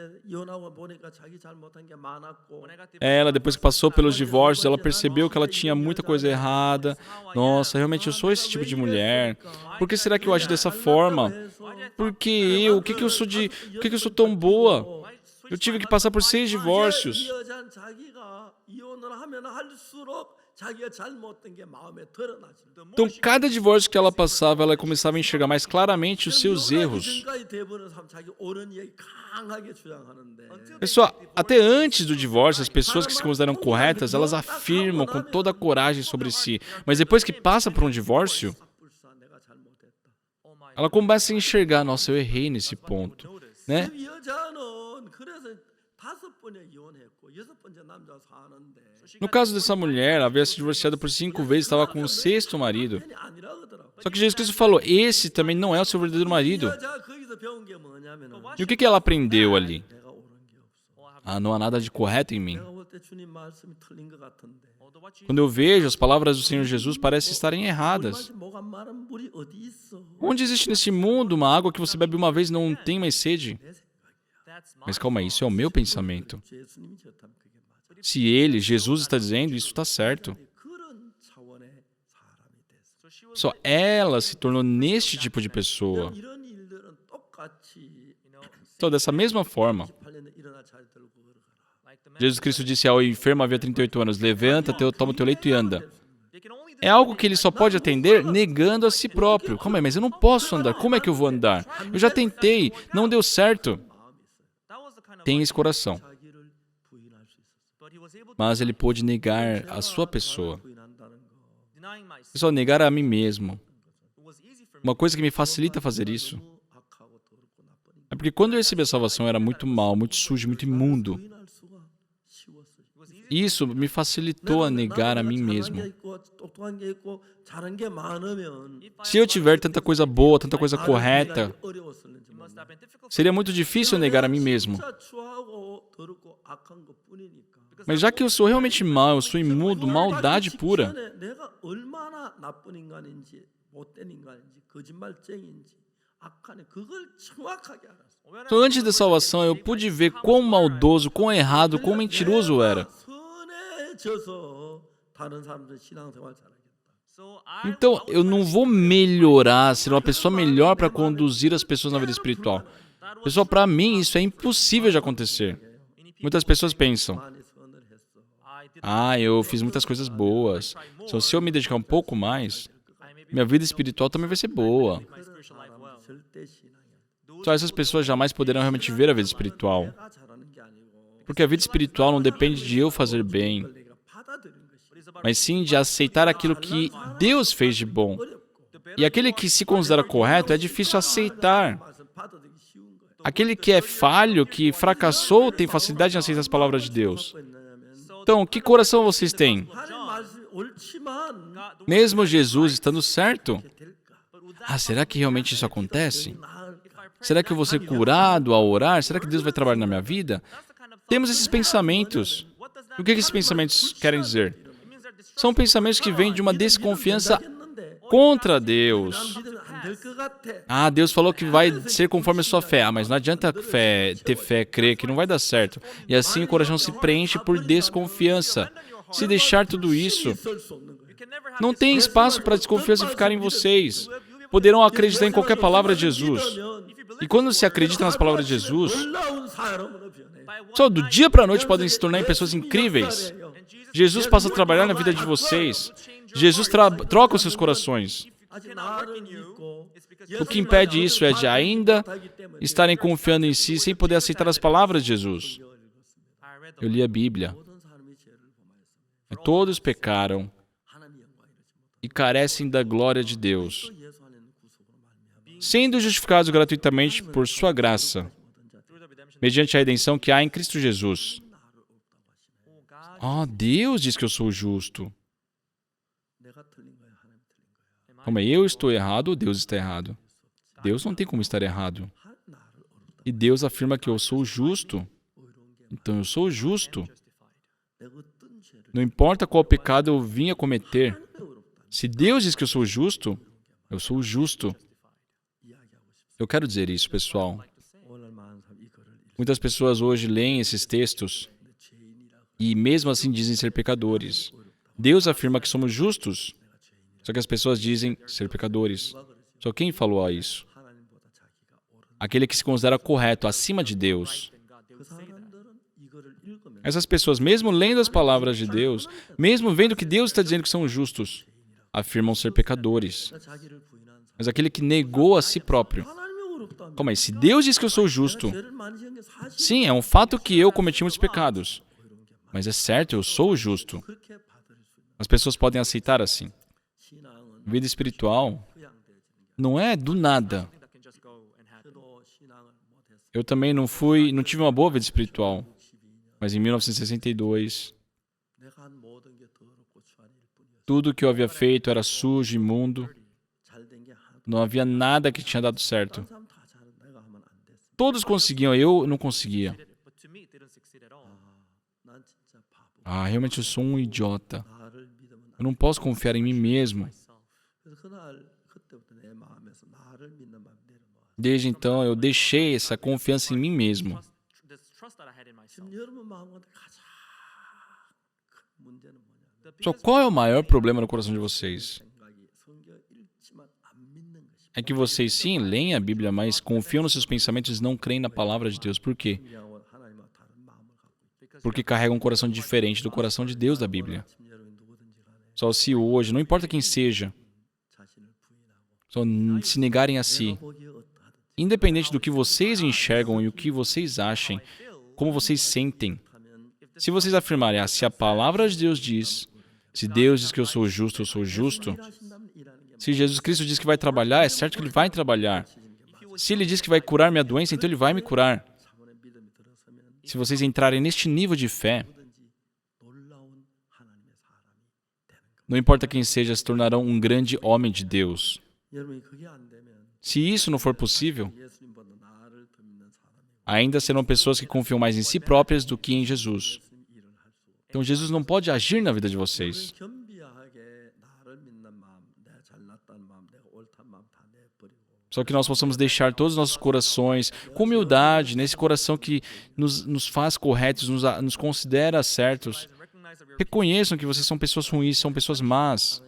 ela, depois que passou pelos divórcios, ela percebeu que ela tinha muita coisa errada. Nossa, realmente eu sou esse tipo de mulher. Por que será que eu agi dessa forma? Por que eu? O que eu sou tão boa? Eu tive que passar por 6 divórcios. Então, cada divórcio que ela passava, ela começava a enxergar mais claramente os seus erros. Pessoal, até antes do divórcio, as pessoas que se consideram corretas, elas afirmam com toda a coragem sobre si. Mas depois que passa por um divórcio, ela começa a enxergar, nossa, eu errei nesse ponto, né? No caso dessa mulher, ela havia se divorciado por 5 vezes, estava com o 6º marido. Só que Jesus Cristo falou, esse também não é o seu verdadeiro marido. E o que ela aprendeu ali? Ah, não há nada de correto em mim. Quando eu vejo, as palavras do Senhor Jesus parecem estarem erradas. Onde existe nesse mundo uma água que você bebe uma vez e não tem mais sede? Mas calma aí, isso é o meu pensamento. Se ele, Jesus, está dizendo, isso está certo. Só ela se tornou neste tipo de pessoa. Então, dessa mesma forma, Jesus Cristo disse ao enfermo havia 38 anos, levanta, toma teu leito e anda. É algo que ele só pode atender negando a si próprio. Calma aí, mas eu não posso andar, como é que eu vou andar? Eu já tentei, não deu certo. Tem esse coração. Mas ele pôde negar a sua pessoa. Só negar a mim mesmo. Uma coisa que me facilita fazer isso é porque quando eu recebi a salvação eu era muito mal, muito sujo, muito imundo. Isso me facilitou a negar a mim mesmo. Se eu tiver tanta coisa boa, tanta coisa correta, seria muito difícil negar a mim mesmo. Mas já que eu sou realmente mau, eu sou imundo, maldade pura. Então, antes da salvação, eu pude ver quão maldoso, quão errado, quão mentiroso eu era. Então, eu não vou melhorar, ser uma pessoa melhor para conduzir as pessoas na vida espiritual. Pessoal, para mim, isso é impossível de acontecer. Muitas pessoas pensam, eu fiz muitas coisas boas. Então, se eu me dedicar um pouco mais, minha vida espiritual também vai ser boa. Só essas pessoas jamais poderão realmente ver a vida espiritual. Porque a vida espiritual não depende de eu fazer bem, mas sim de aceitar aquilo que Deus fez de bom. E aquele que se considera correto é difícil aceitar. Aquele que é falho, que fracassou, tem facilidade em aceitar as palavras de Deus. Então, que coração vocês têm? Mesmo Jesus estando certo? Será que realmente isso acontece? Será que eu vou ser curado ao orar? Será que Deus vai trabalhar na minha vida? Temos esses pensamentos. O que esses pensamentos querem dizer? São pensamentos que vêm de uma desconfiança contra Deus. Deus falou que vai ser conforme a sua fé. Mas não adianta ter fé, crer que não vai dar certo. E assim o coração se preenche por desconfiança. Se deixar tudo isso, não tem espaço para a desconfiança ficar em vocês. Poderão acreditar em qualquer palavra de Jesus. E quando se acredita nas palavras de Jesus, só do dia para a noite podem se tornar pessoas incríveis. Jesus passa a trabalhar na vida de vocês. Jesus troca os seus corações. O que impede isso é de ainda estarem confiando em si sem poder aceitar as palavras de Jesus. Eu li a Bíblia. Todos pecaram e carecem da glória de Deus, sendo justificados gratuitamente por sua graça, mediante a redenção que há em Cristo Jesus. Deus diz que eu sou justo. Como eu estou errado ou Deus está errado? Deus não tem como estar errado. E Deus afirma que eu sou justo. Então eu sou justo. Não importa qual pecado eu vim a cometer. Se Deus diz que eu sou justo, eu sou justo. Eu quero dizer isso, pessoal. Muitas pessoas hoje leem esses textos e mesmo assim dizem ser pecadores. Deus afirma que somos justos, só que as pessoas dizem ser pecadores. Só quem falou isso? Aquele que se considera correto, acima de Deus. Essas pessoas, mesmo lendo as palavras de Deus, mesmo vendo que Deus está dizendo que são justos, afirmam ser pecadores. Mas aquele que negou a si próprio. Como é? Se Deus diz que eu sou justo, sim, é um fato que eu cometi muitos pecados. Mas é certo, eu sou justo. As pessoas podem aceitar assim. Vida espiritual não é do nada. Eu também não tive uma boa vida espiritual. Mas em 1962, tudo que eu havia feito era sujo, imundo. Não havia nada que tinha dado certo. Todos conseguiam, eu não conseguia. Realmente eu sou um idiota. Eu não posso confiar em mim mesmo. Desde então, eu deixei essa confiança em mim mesmo. Só qual é o maior problema no coração de vocês? É que vocês sim leem a Bíblia, mas confiam nos seus pensamentos e não creem na palavra de Deus. Por quê? Porque carregam um coração diferente do coração de Deus da Bíblia. Só se hoje, não importa quem seja, só se negarem a si. Independente do que vocês enxergam e o que vocês achem, como vocês sentem. Se vocês afirmarem, se a palavra de Deus diz, se Deus diz que eu sou justo, eu sou justo. Se Jesus Cristo diz que vai trabalhar, é certo que Ele vai trabalhar. Se Ele diz que vai curar minha doença, então Ele vai me curar. Se vocês entrarem neste nível de fé, não importa quem seja, se tornarão um grande homem de Deus. Se isso não for possível, ainda serão pessoas que confiam mais em si próprias do que em Jesus. Então Jesus não pode agir na vida de vocês. Só que nós possamos deixar todos os nossos corações com humildade, nesse coração que nos faz corretos, nos considera certos. Reconheçam que vocês são pessoas ruins, são pessoas más.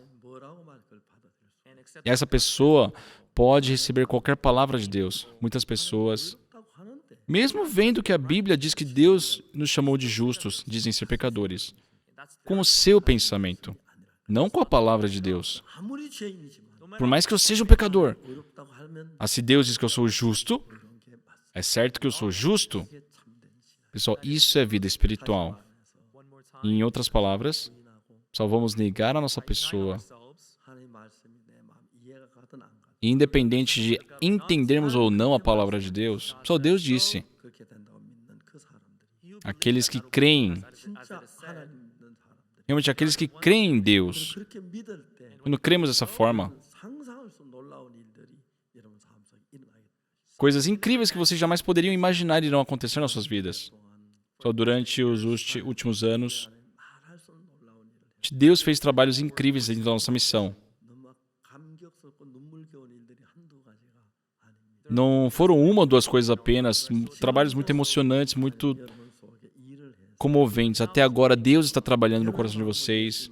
E essa pessoa pode receber qualquer palavra de Deus. Muitas pessoas, mesmo vendo que a Bíblia diz que Deus nos chamou de justos, dizem ser pecadores. Com o seu pensamento, não com a palavra de Deus. Por mais que eu seja um pecador, se Deus diz que eu sou justo, é certo que eu sou justo. Pessoal, isso é vida espiritual. E, em outras palavras, só vamos negar a nossa pessoa. Independente de entendermos ou não a palavra de Deus, só Deus disse. Aqueles que creem, realmente aqueles que creem em Deus, quando cremos dessa forma, coisas incríveis que vocês jamais poderiam imaginar irão acontecer nas suas vidas. Só durante os últimos anos, Deus fez trabalhos incríveis dentro da nossa missão. Não foram uma ou duas coisas apenas, trabalhos muito emocionantes, muito comoventes. Até agora, Deus está trabalhando no coração de vocês.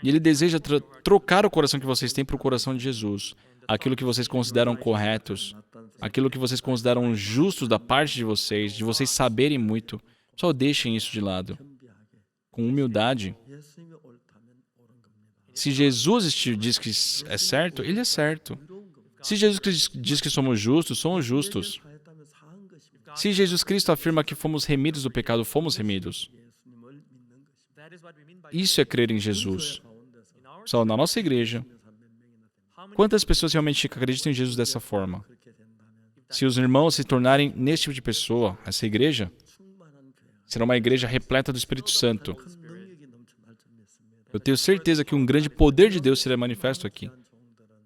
E Ele deseja trocar o coração que vocês têm para o coração de Jesus. Aquilo que vocês consideram corretos, aquilo que vocês consideram justos da parte de vocês saberem muito. Só deixem isso de lado. Com humildade. Se Jesus diz que é certo, ele é certo. Se Jesus Cristo diz que somos justos, somos justos. Se Jesus Cristo afirma que fomos remidos do pecado, fomos remidos. Isso é crer em Jesus. Só na nossa igreja, quantas pessoas realmente acreditam em Jesus dessa forma? Se os irmãos se tornarem nesse tipo de pessoa, essa igreja será uma igreja repleta do Espírito Santo. Eu tenho certeza que um grande poder de Deus será manifesto aqui.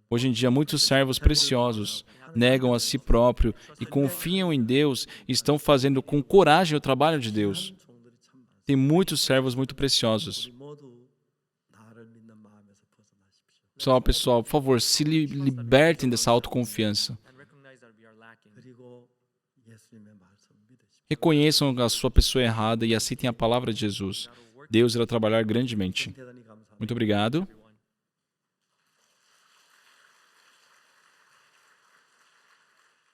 Hoje em dia, muitos servos preciosos negam a si próprio e confiam em Deus e estão fazendo com coragem o trabalho de Deus. Tem muitos servos muito preciosos. Pessoal, por favor, se libertem dessa autoconfiança. Reconheçam a sua pessoa errada e aceitem a palavra de Jesus. Deus irá trabalhar grandemente. Muito obrigado.